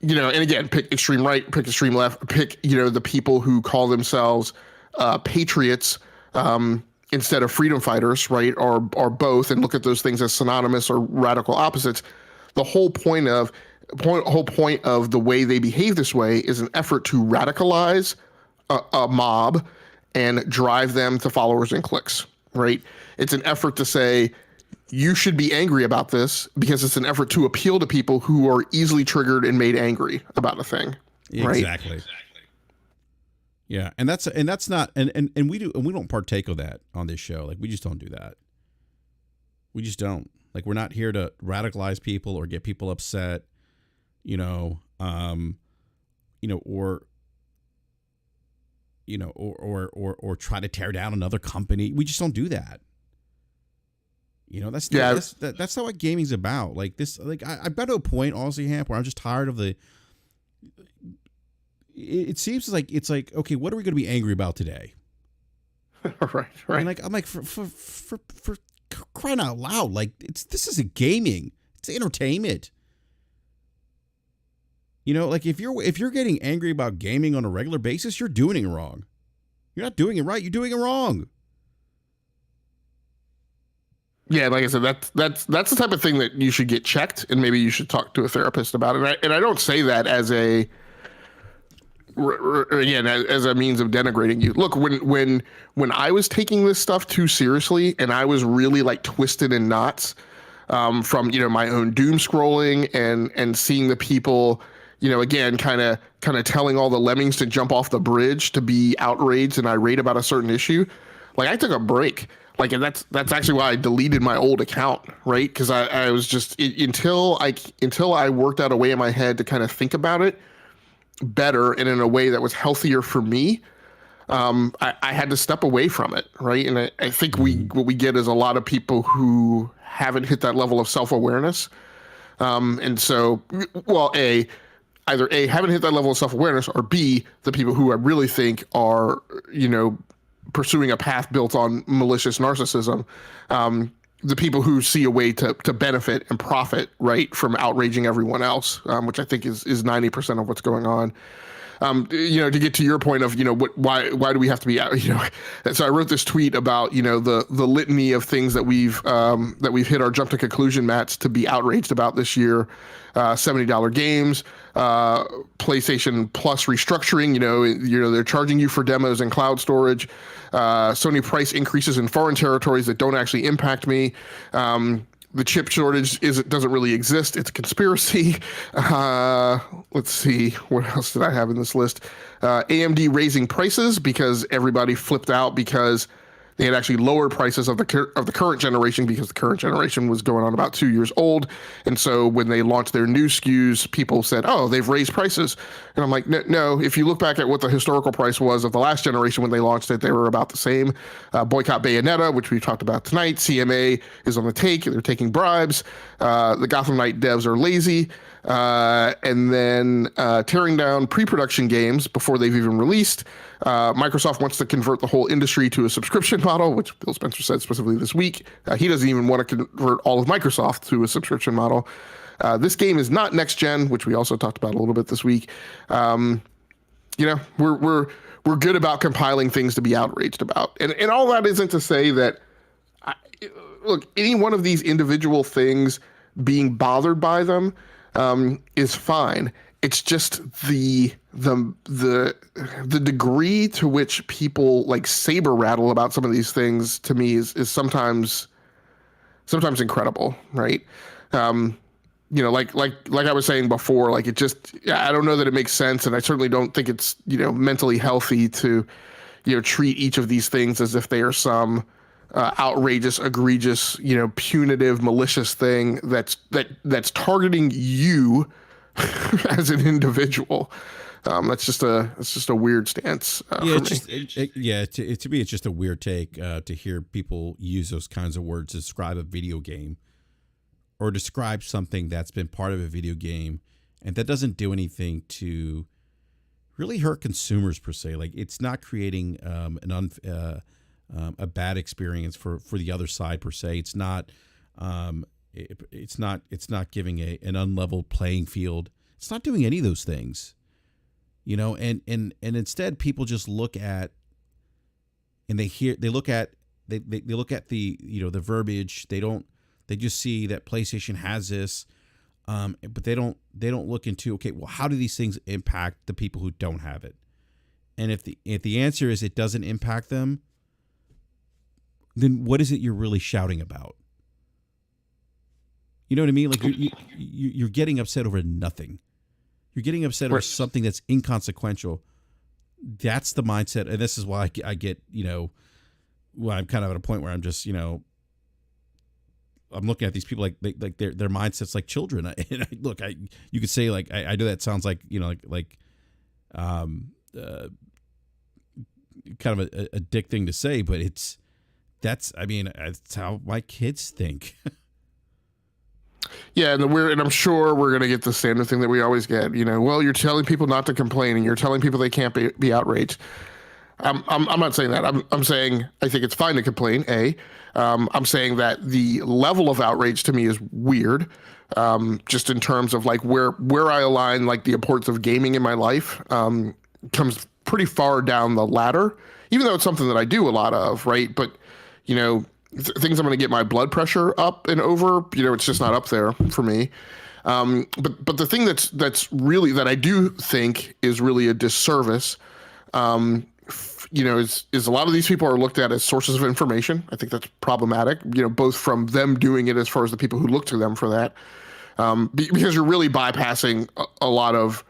and again, pick extreme right, pick extreme left, pick, the people who call themselves patriots instead of freedom fighters, right, or both, and look at those things as synonymous or radical opposites. The whole point of the way they behave this way is an effort to radicalize a mob and drive them to followers and clicks, right? It's an effort to say, you should be angry about this because it's an effort to appeal to people who are easily triggered and made angry about a thing, right? Exactly. Yeah, and that's not and we don't partake of that on this show. Like, we just don't do that. We just don't. Like, we're not here to radicalize people or get people upset, or try to tear down another company. We just don't do that. That's not what gaming's about. Like this, like I got to a point, honestly, Hamp, where I'm just tired of the. It seems like it's like, okay, what are we going to be angry about today? Right. And I'm like, for crying out loud, like this isn't gaming, it's entertainment. Like if you're getting angry about gaming on a regular basis, you're doing it wrong. You're not doing it right. You're doing it wrong. Yeah, like I said, that's the type of thing that you should get checked, and maybe you should talk to a therapist about it. And I don't say that as a means of denigrating you. Look, when I was taking this stuff too seriously, and I was really like twisted in knots from my own doom scrolling and seeing the people, again, kind of telling all the lemmings to jump off the bridge to be outraged and irate about a certain issue. Like, I took a break. Like, and that's actually why I deleted my old account, right? Because I was just until I worked out a way in my head to kind of think about it better and in a way that was healthier for me. I had to step away from it, right? And I think what we get is a lot of people who haven't hit that level of self-awareness. And so, well, either A, haven't hit that level of self-awareness, or B, the people who I really think are, pursuing a path built on malicious narcissism, the people who see a way to benefit and profit, right, from outraging everyone else, which I think is 90% of what's going on. To get to your point of, why do we have to be out, so I wrote this tweet about, the litany of things that we've hit our jump to conclusion mats to be outraged about this year. $70 games, PlayStation Plus restructuring, they're charging you for demos and cloud storage, Sony price increases in foreign territories that don't actually impact me. The chip shortage doesn't really exist. It's a conspiracy. Let's see, what else did I have in this list? AMD raising prices because everybody flipped out because they had actually lowered prices of the current generation because the current generation was going on about 2 years old. And so when they launched their new SKUs, people said, oh, they've raised prices. And I'm like, no, if you look back at what the historical price was of the last generation when they launched it, they were about the same. Boycott Bayonetta, which we talked about tonight. CMA is on the take. They're taking bribes. The Gotham Knight devs are lazy. And then tearing down pre-production games before they've even released. Microsoft wants to convert the whole industry to a subscription model, which Phil Spencer said specifically this week. He doesn't even want to convert all of Microsoft to a subscription model. This game is not next gen, which we also talked about a little bit this week. We're good about compiling things to be outraged about, and all that isn't to say that. Look, any one of these individual things, being bothered by them, is fine. It's just the degree to which people like saber rattle about some of these things to me is sometimes incredible, right? Like I was saying before, like I don't know that it makes sense, and I certainly don't think it's mentally healthy to treat each of these things as if they are some outrageous, egregious, punitive, malicious thing that's targeting you as an individual. That's just a weird stance. To me, it's just a weird take to hear people use those kinds of words to describe a video game or describe something that's been part of a video game, and that doesn't do anything to really hurt consumers per se. Like, it's not creating a bad experience for the other side per se. It's not. It's not giving an unleveled playing field. It's not doing any of those things, and instead people just look at and they look at the the verbiage. They just see that PlayStation has this, but they don't look into, okay, well, how do these things impact the people who don't have it? And if the answer is it doesn't impact them, then what is it you're really shouting about? You know what I mean? Like you're getting upset over nothing. You're getting upset over something that's inconsequential. That's the mindset, and this is why I get I'm kind of at a point where I'm just I'm looking at these people like their mindsets like children. You could say like I know that sounds like kind of a dick thing to say, but that's how my kids think. Yeah, and I'm sure we're gonna get the same thing that we always get. Well, you're telling people not to complain, and you're telling people they can't be outraged. I'm not saying that. I'm saying I think it's fine to complain. I'm saying that the level of outrage to me is weird, just in terms of like where I align like the importance of gaming in my life comes pretty far down the ladder. Even though it's something that I do a lot of, right? But things I'm going to get my blood pressure up and over, it's just not up there for me. But the thing that's really, that I do think is really a disservice, is a lot of these people are looked at as sources of information. I think that's problematic, both from them doing it as far as the people who look to them for that, because you're really bypassing a lot of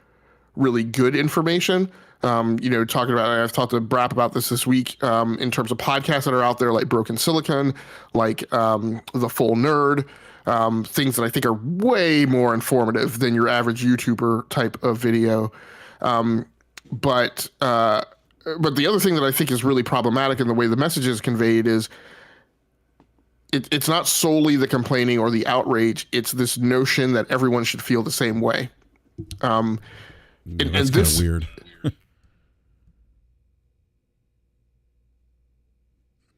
really good information. Talking about, I've talked to BRAP about this week, in terms of podcasts that are out there like Broken Silicon, like The Full Nerd, things that I think are way more informative than your average YouTuber type of video. But but the other thing that I think is really problematic in the way the message is conveyed is it's not solely the complaining or the outrage. It's this notion that everyone should feel the same way. That's kind of weird.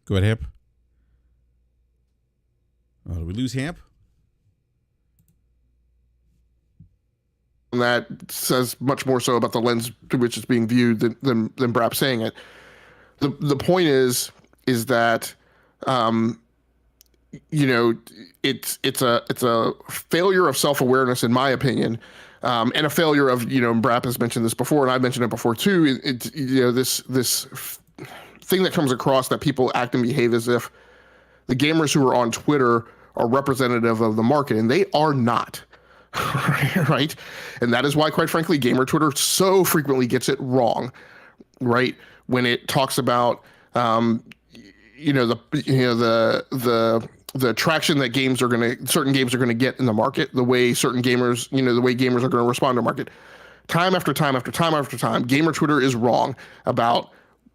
Go ahead, Hamp. Did we lose Hamp? And that says much more so about the lens through which it's being viewed than BRAP saying it. The point is that it's a failure of self-awareness, in my opinion, and a failure of, BRAP has mentioned this before, and I've mentioned it before too. This thing that comes across that people act and behave as if the gamers who are on Twitter are representative of the market, and they are not. Right? And that is why, quite frankly, gamer Twitter so frequently gets it wrong, right? When it talks about, the traction that certain games are gonna get in the market, the way certain gamers, the way gamers are gonna respond to market. Time after time after time after time, gamer Twitter is wrong about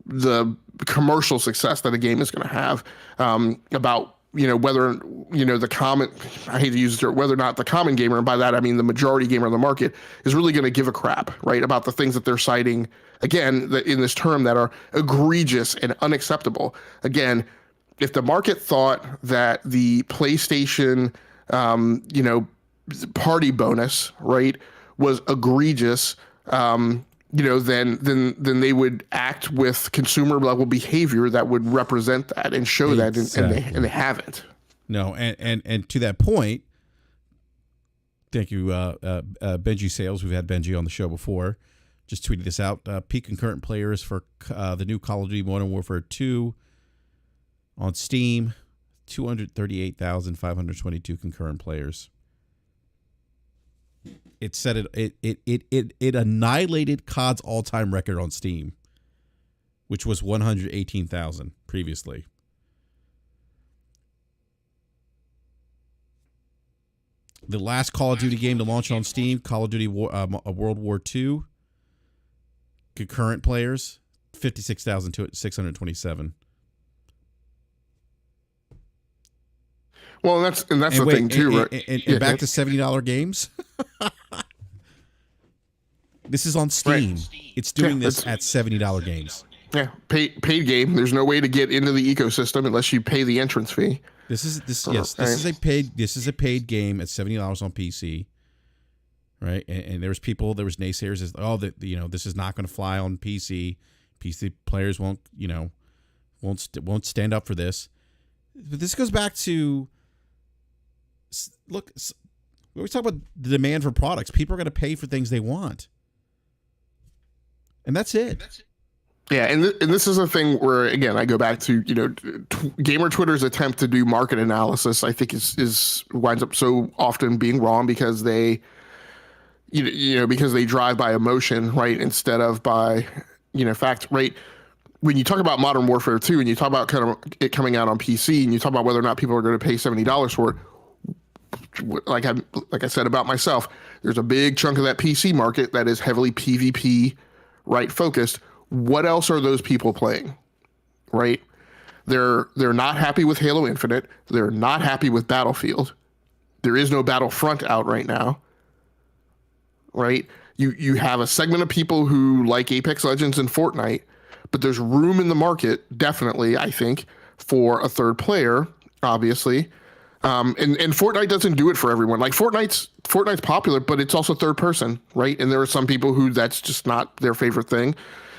the commercial success that a game is gonna have, about whether, the common, I hate to use this term, whether or not the common gamer, and by that I mean the majority gamer in the market, is really going to give a crap, right, about the things that they're citing, again, in this term, that are egregious and unacceptable. Again, if the market thought that the PlayStation, party bonus, right, was egregious, then they would act with consumer level behavior that would represent that and show exactly. that, and they haven't. No, and to that point, thank you, Benji Sales. We've had Benji on the show before. Just tweeted this out. Peak concurrent players for the new Call of Duty Modern Warfare 2 on Steam, 238,522 concurrent players. It said it annihilated COD's all-time record on Steam, which was 118,000 previously. The last Call of Duty game to launch on Steam, Call of Duty World War II, concurrent players, 56,627. Well, that's the thing too, right? And back to $70 games. This is on Steam. Right. It's doing this at $70 games. Yeah, paid game. There's no way to get into the ecosystem unless you pay the entrance fee. This is a paid game at $70 on PC. Right, and there was naysayers as this is not going to fly on PC. PC players won't stand up for this. But this goes back to, look, we always talk about the demand for products. People are going to pay for things they want. And that's it. Yeah, and this is a thing where, again, I go back to, gamer Twitter's attempt to do market analysis, I think is winds up so often being wrong because they, because they drive by emotion, right, instead of by, fact, right? When you talk about Modern Warfare 2 and you talk about kind of it coming out on PC and you talk about whether or not people are going to pay $70 for it, like I said about myself, there's a big chunk of that PC market that is heavily PvP, right, focused. What else are those people playing, right? They're not happy with Halo Infinite. They're not happy with Battlefield. There is no Battlefront out right now, right? You have a segment of people who like Apex Legends and Fortnite, but there's room in the market, definitely, I think, for a third player, obviously. And Fortnite doesn't do it for everyone. Like Fortnite's popular, but it's also third person, right? And there are some people who that's just not their favorite thing.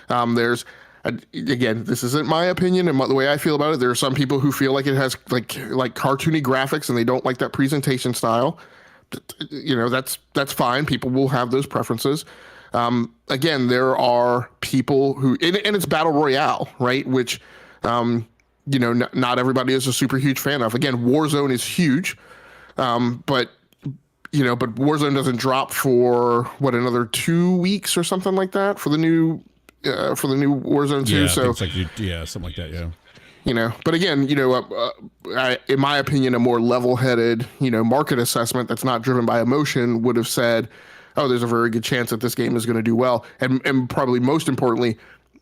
There's, again, this isn't my opinion and the way I feel about it. There are some people who feel like it has like cartoony graphics and they don't like that presentation style. That's fine. People will have those preferences. Again, there are people who, and it's Battle Royale, right? Which, not everybody is a super huge fan of. Again, Warzone is huge, but Warzone doesn't drop for another 2 weeks or something like that for the new Warzone 2. Yeah, so something like that. Yeah. But again, in my opinion, a more level-headed, market assessment that's not driven by emotion would have said, oh, there's a very good chance that this game is going to do well. And probably most importantly,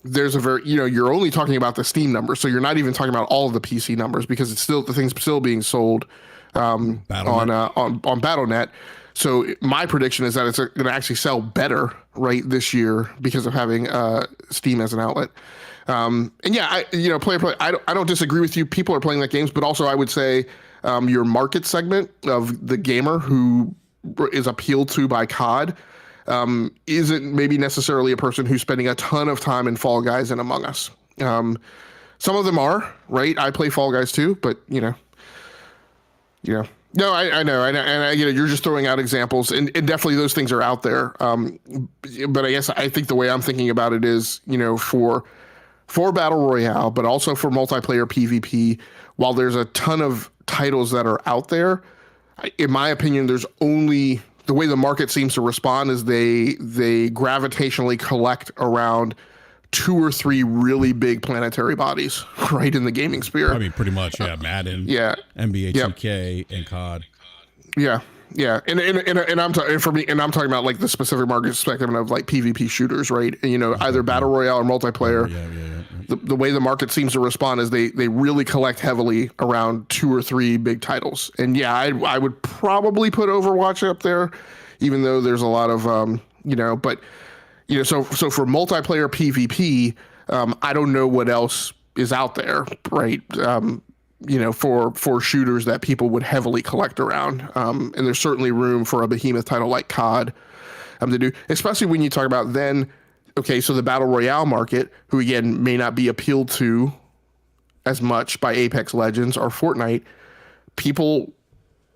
there's a very, you're only talking about the Steam numbers, so you're not even talking about all of the PC numbers because the thing's still being sold on BattleNet. So my prediction is that it's going to actually sell better right this year because of having Steam as an outlet. And yeah, play. I don't disagree with you. People are playing that games, but also I would say your market segment of the gamer who is appealed to by COD isn't maybe necessarily a person who's spending a ton of time in Fall Guys and Among Us. Some of them are, right? I play Fall Guys too, but No, I know, and you're just throwing out examples, and definitely those things are out there. But I guess I think the way I'm thinking about it is, for Battle Royale, but also for multiplayer PvP, while there's a ton of titles that are out there, in my opinion, there's only the way the market seems to respond is they gravitationally collect around 2 or 3 really big planetary bodies right in the gaming sphere. I mean, pretty much, yeah. Madden, NBA 2K, and COD. Yeah. And I'm talking about like the specific market spectrum of like PvP shooters, right? And, either battle royale or multiplayer. Yeah. The way the market seems to respond is they really collect heavily around 2 or 3 big titles. And yeah, I would probably put Overwatch up there, even though there's a lot of but. So for multiplayer PvP, I don't know what else is out there, right? For shooters that people would heavily collect around. And there's certainly room for a behemoth title like COD to do, especially when you talk about then, okay, so the Battle Royale market, who again may not be appealed to as much by Apex Legends or Fortnite, people,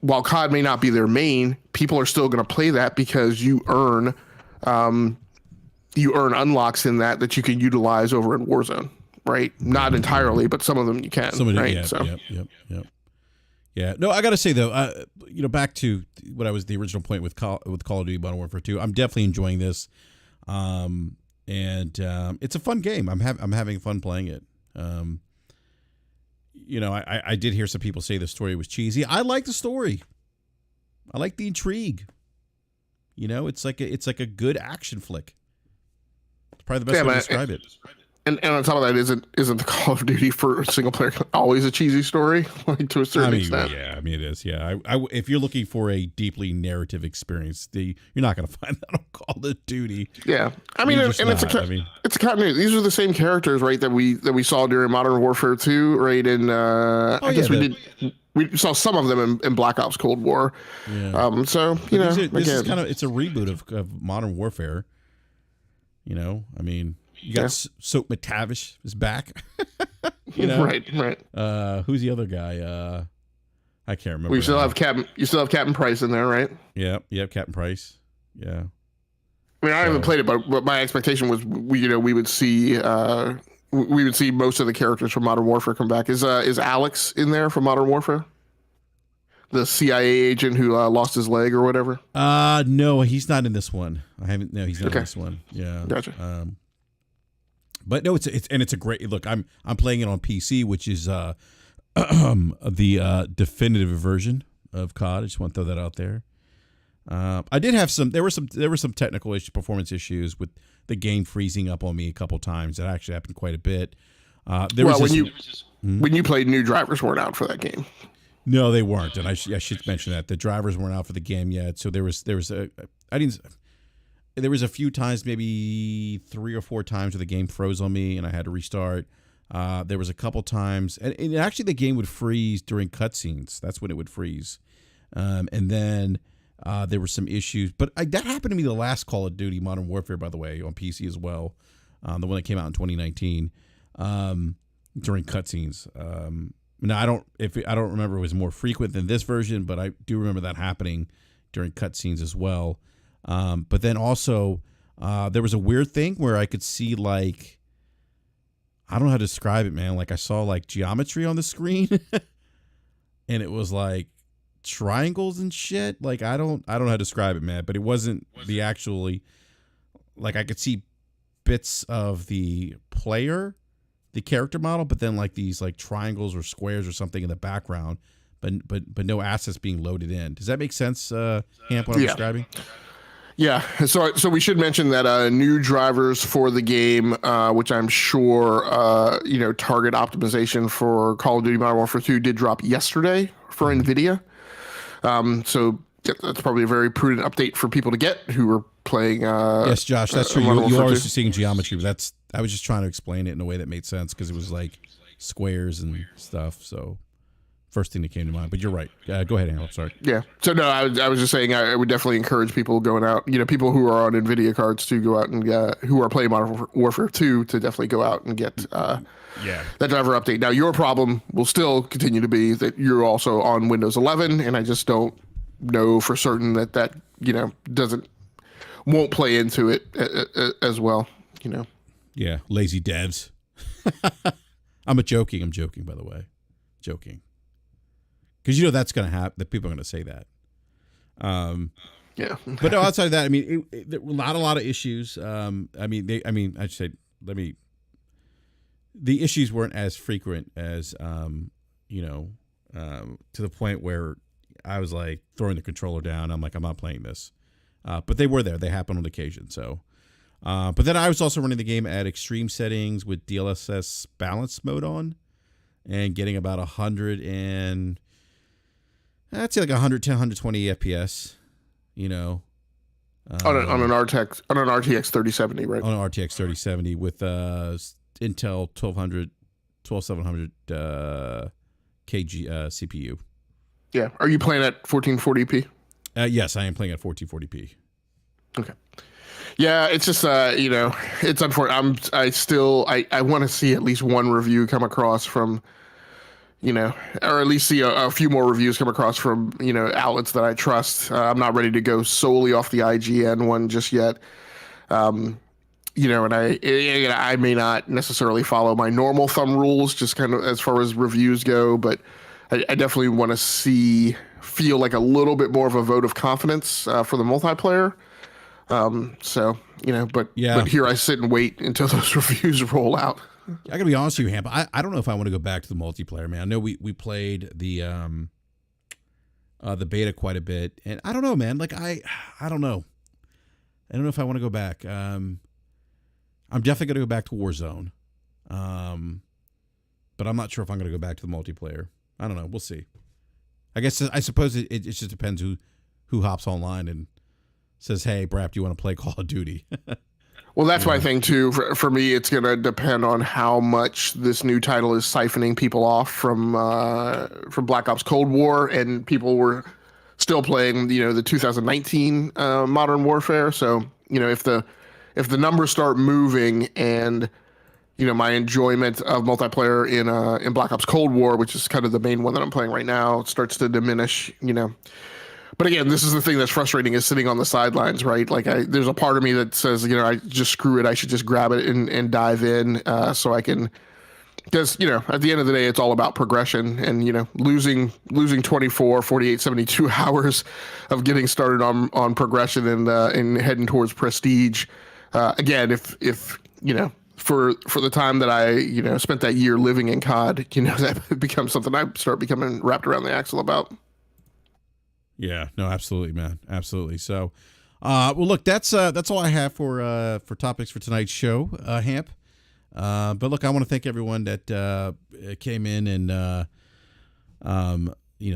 while COD may not be their main, people are still going to play that because you earn unlocks in that you can utilize over in Warzone, right? Not entirely, but some of them you can, right? Yep. Yeah. No, I got to say though, back to what I was the original point with Call of Duty Modern Warfare 2. I'm definitely enjoying this, and it's a fun game. I'm having fun playing it. I did hear some people say the story was cheesy. I like the story. I like the intrigue. It's like a good action flick. Probably the best way to describe it. And on top of that, isn't the Call of Duty for single player always a cheesy story, like to a certain extent? Yeah, I mean it is. Yeah, if you're looking for a deeply narrative experience, you're not going to find that on Call of Duty. Yeah, I mean, it's a continuity. These are the same characters, right? That we saw during Modern Warfare 2, right? And we saw some of them in Black Ops Cold War. Yeah. So this is kind of, it's a reboot of Modern Warfare. I mean, you got Soap McTavish is back. Right. Who's the other guy? I can't remember. You still have Captain Price in there, right? Yeah, Captain Price. Yeah. I mean, I haven't played it, but my expectation was we would see most of the characters from Modern Warfare come back. Is Alex in there from Modern Warfare? The CIA agent who lost his leg or whatever? No, he's not in this one. He's not in this one. Yeah. Gotcha. But no, it's a great look. I'm playing it on PC, which is the definitive version of COD. I just want to throw that out there. I did have there were some technical performance issues with the game freezing up on me a couple times. That actually happened quite a bit. When you played, new drivers weren't out for that game. No, they weren't, and I should mention that the drivers weren't out for the game yet. So there was a few times, maybe 3 or 4 times, where the game froze on me and I had to restart. There was a couple times, and actually the game would freeze during cutscenes. That's when it would freeze, and then there were some issues. But that happened to me the last Call of Duty Modern Warfare, by the way, on PC as well, the one that came out in 2019 during cutscenes. Now I don't remember if it was more frequent than this version, but I do remember that happening during cutscenes as well. But then also there was a weird thing where I could see, like, I don't know how to describe it, man. Like I saw like geometry on the screen and it was like triangles and shit. Like I don't know how to describe it, man, but it wasn't the actually, like I could see bits of the character model, but then like these like triangles or squares or something in the background, but no assets being loaded in. Does that make sense, Hamp, what I'm describing? Yeah, so we should mention that new drivers for the game, which I'm sure target optimization for Call of Duty Modern Warfare 2 did drop yesterday for NVIDIA. So that's probably a very prudent update for people to get who are playing. Yes, Josh, that's true. You are just seeing geometry, but I was just trying to explain it in a way that made sense because it was like squares and stuff. So first thing that came to mind, but you're right. Go ahead, Angel. Sorry. Yeah. So no, I was just saying I would definitely encourage people going out, people who are on NVIDIA cards to go out and who are playing Modern Warfare 2 to definitely go out and get that driver update. Now, your problem will still continue to be that you're also on Windows 11, and I just don't know for certain that won't play into it as well. Yeah, lazy devs. I'm joking, by the way. Joking. Because that's going to happen. That people are going to say that. Yeah. But no, outside of that, I mean, there were not a lot of issues. The issues weren't as frequent as to the point where I was like throwing the controller down. I'm like, I'm not playing this. But they were there. They happen on occasion. So, but then I was also running the game at extreme settings with DLSS balance mode on, and getting about 100 and I'd say like 110, 120 FPS. On an RTX 3070, right? On an RTX 3070 with Intel 12700 kg CPU. Yeah. Are you playing at 1440p? Yes, I am playing at 1440p. Okay. Yeah, it's just it's unfortunate. I want to see at least one review come across from, or at least see a few more reviews come across from outlets that I trust. I'm not ready to go solely off the IGN one just yet. And I may not necessarily follow my normal thumb rules just kind of as far as reviews go, but I definitely want to feel like a little bit more of a vote of confidence for the multiplayer. But here I sit and wait until those reviews roll out. I gotta be honest with you, Hamp. I don't know if I want to go back to the multiplayer, man. I know we played the beta quite a bit, and I don't know, man. Like I don't know. I don't know if I want to go back. I'm definitely gonna go back to Warzone, but I'm not sure if I'm gonna go back to the multiplayer. I don't know. We'll see. I suppose it just depends who hops online and says, "Hey, BRAP, do you want to play Call of Duty?" Well, that's my thing too. For me, it's going to depend on how much this new title is siphoning people off from Black Ops Cold War, and people were still playing, the 2019 Modern Warfare. So, if the numbers start moving and my enjoyment of multiplayer in Black Ops Cold War, which is kind of the main one that I'm playing right now, starts to diminish, But again, this is the thing that's frustrating, is sitting on the sidelines, right? Like there's a part of me that says, I just screw it. I should just grab it and dive in so I can, because, at the end of the day, it's all about progression and, losing 24, 48, 72 hours of getting started on progression and heading towards prestige. Again, if for the time that I, spent that year living in COD, that becomes something I start becoming wrapped around the axle about. Yeah, no, absolutely, man. Absolutely. So, well, look, that's all I have for topics for tonight's show, Hamp. But look, I want to thank everyone that came in and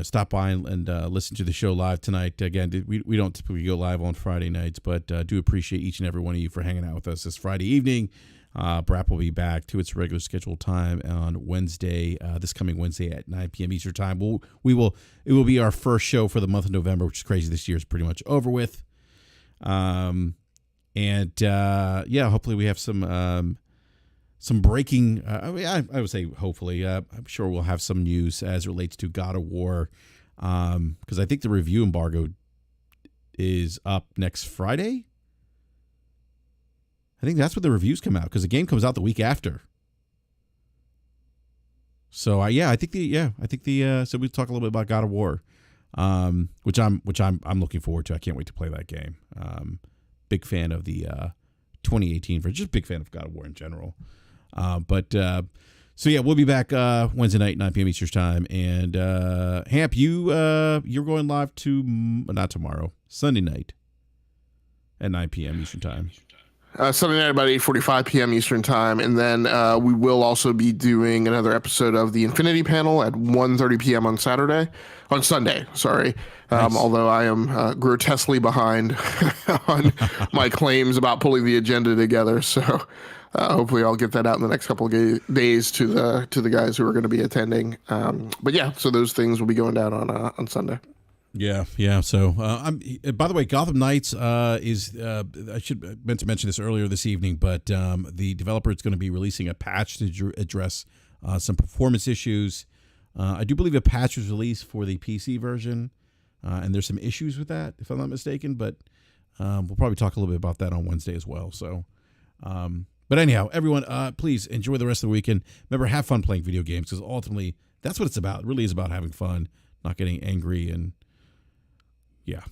stop by and listen to the show live tonight. Again, we don't typically go live on Friday nights, but do appreciate each and every one of you for hanging out with us this Friday evening. BRAP will be back to its regular scheduled time on Wednesday, this coming Wednesday at 9 p.m. Eastern time. It will be our first show for the month of November, which is crazy. This year is pretty much over with. Hopefully we have some breaking. I would say hopefully. I'm sure we'll have some news as it relates to God of War, because I think the review embargo is up next Friday. I think that's when the reviews come out, because the game comes out the week after. So so we'll talk a little bit about God of War, which I'm looking forward to. I can't wait to play that game. Big fan of the 2018 version, just big fan of God of War in general. We'll be back Wednesday night, 9 p.m. Eastern time. And Hamp, you're going live not tomorrow, Sunday night at 9 p.m. Eastern Time. Sunday night about 8:45 p.m. Eastern Time, and then we will also be doing another episode of the Infinity Panel at 1:30 p.m. on Sunday. Sorry, Nice. although I am grotesquely behind on my claims about pulling the agenda together. So hopefully I'll get that out in the next couple of days to the guys who are going to be attending. But yeah, so those things will be going down on Sunday. Yeah. So, by the way, Gotham Knights is I should meant to mention this earlier this evening, but the developer is going to be releasing a patch to address some performance issues. I do believe a patch was released for the PC version, and there's some issues with that, if I'm not mistaken. But we'll probably talk a little bit about that on Wednesday as well. So, but anyhow, everyone, please enjoy the rest of the weekend. Remember, have fun playing video games, because ultimately that's what it's about. It really is about having fun, not getting angry and. Yeah.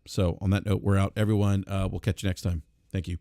So on that note, we're out, everyone. We'll catch you next time. Thank you.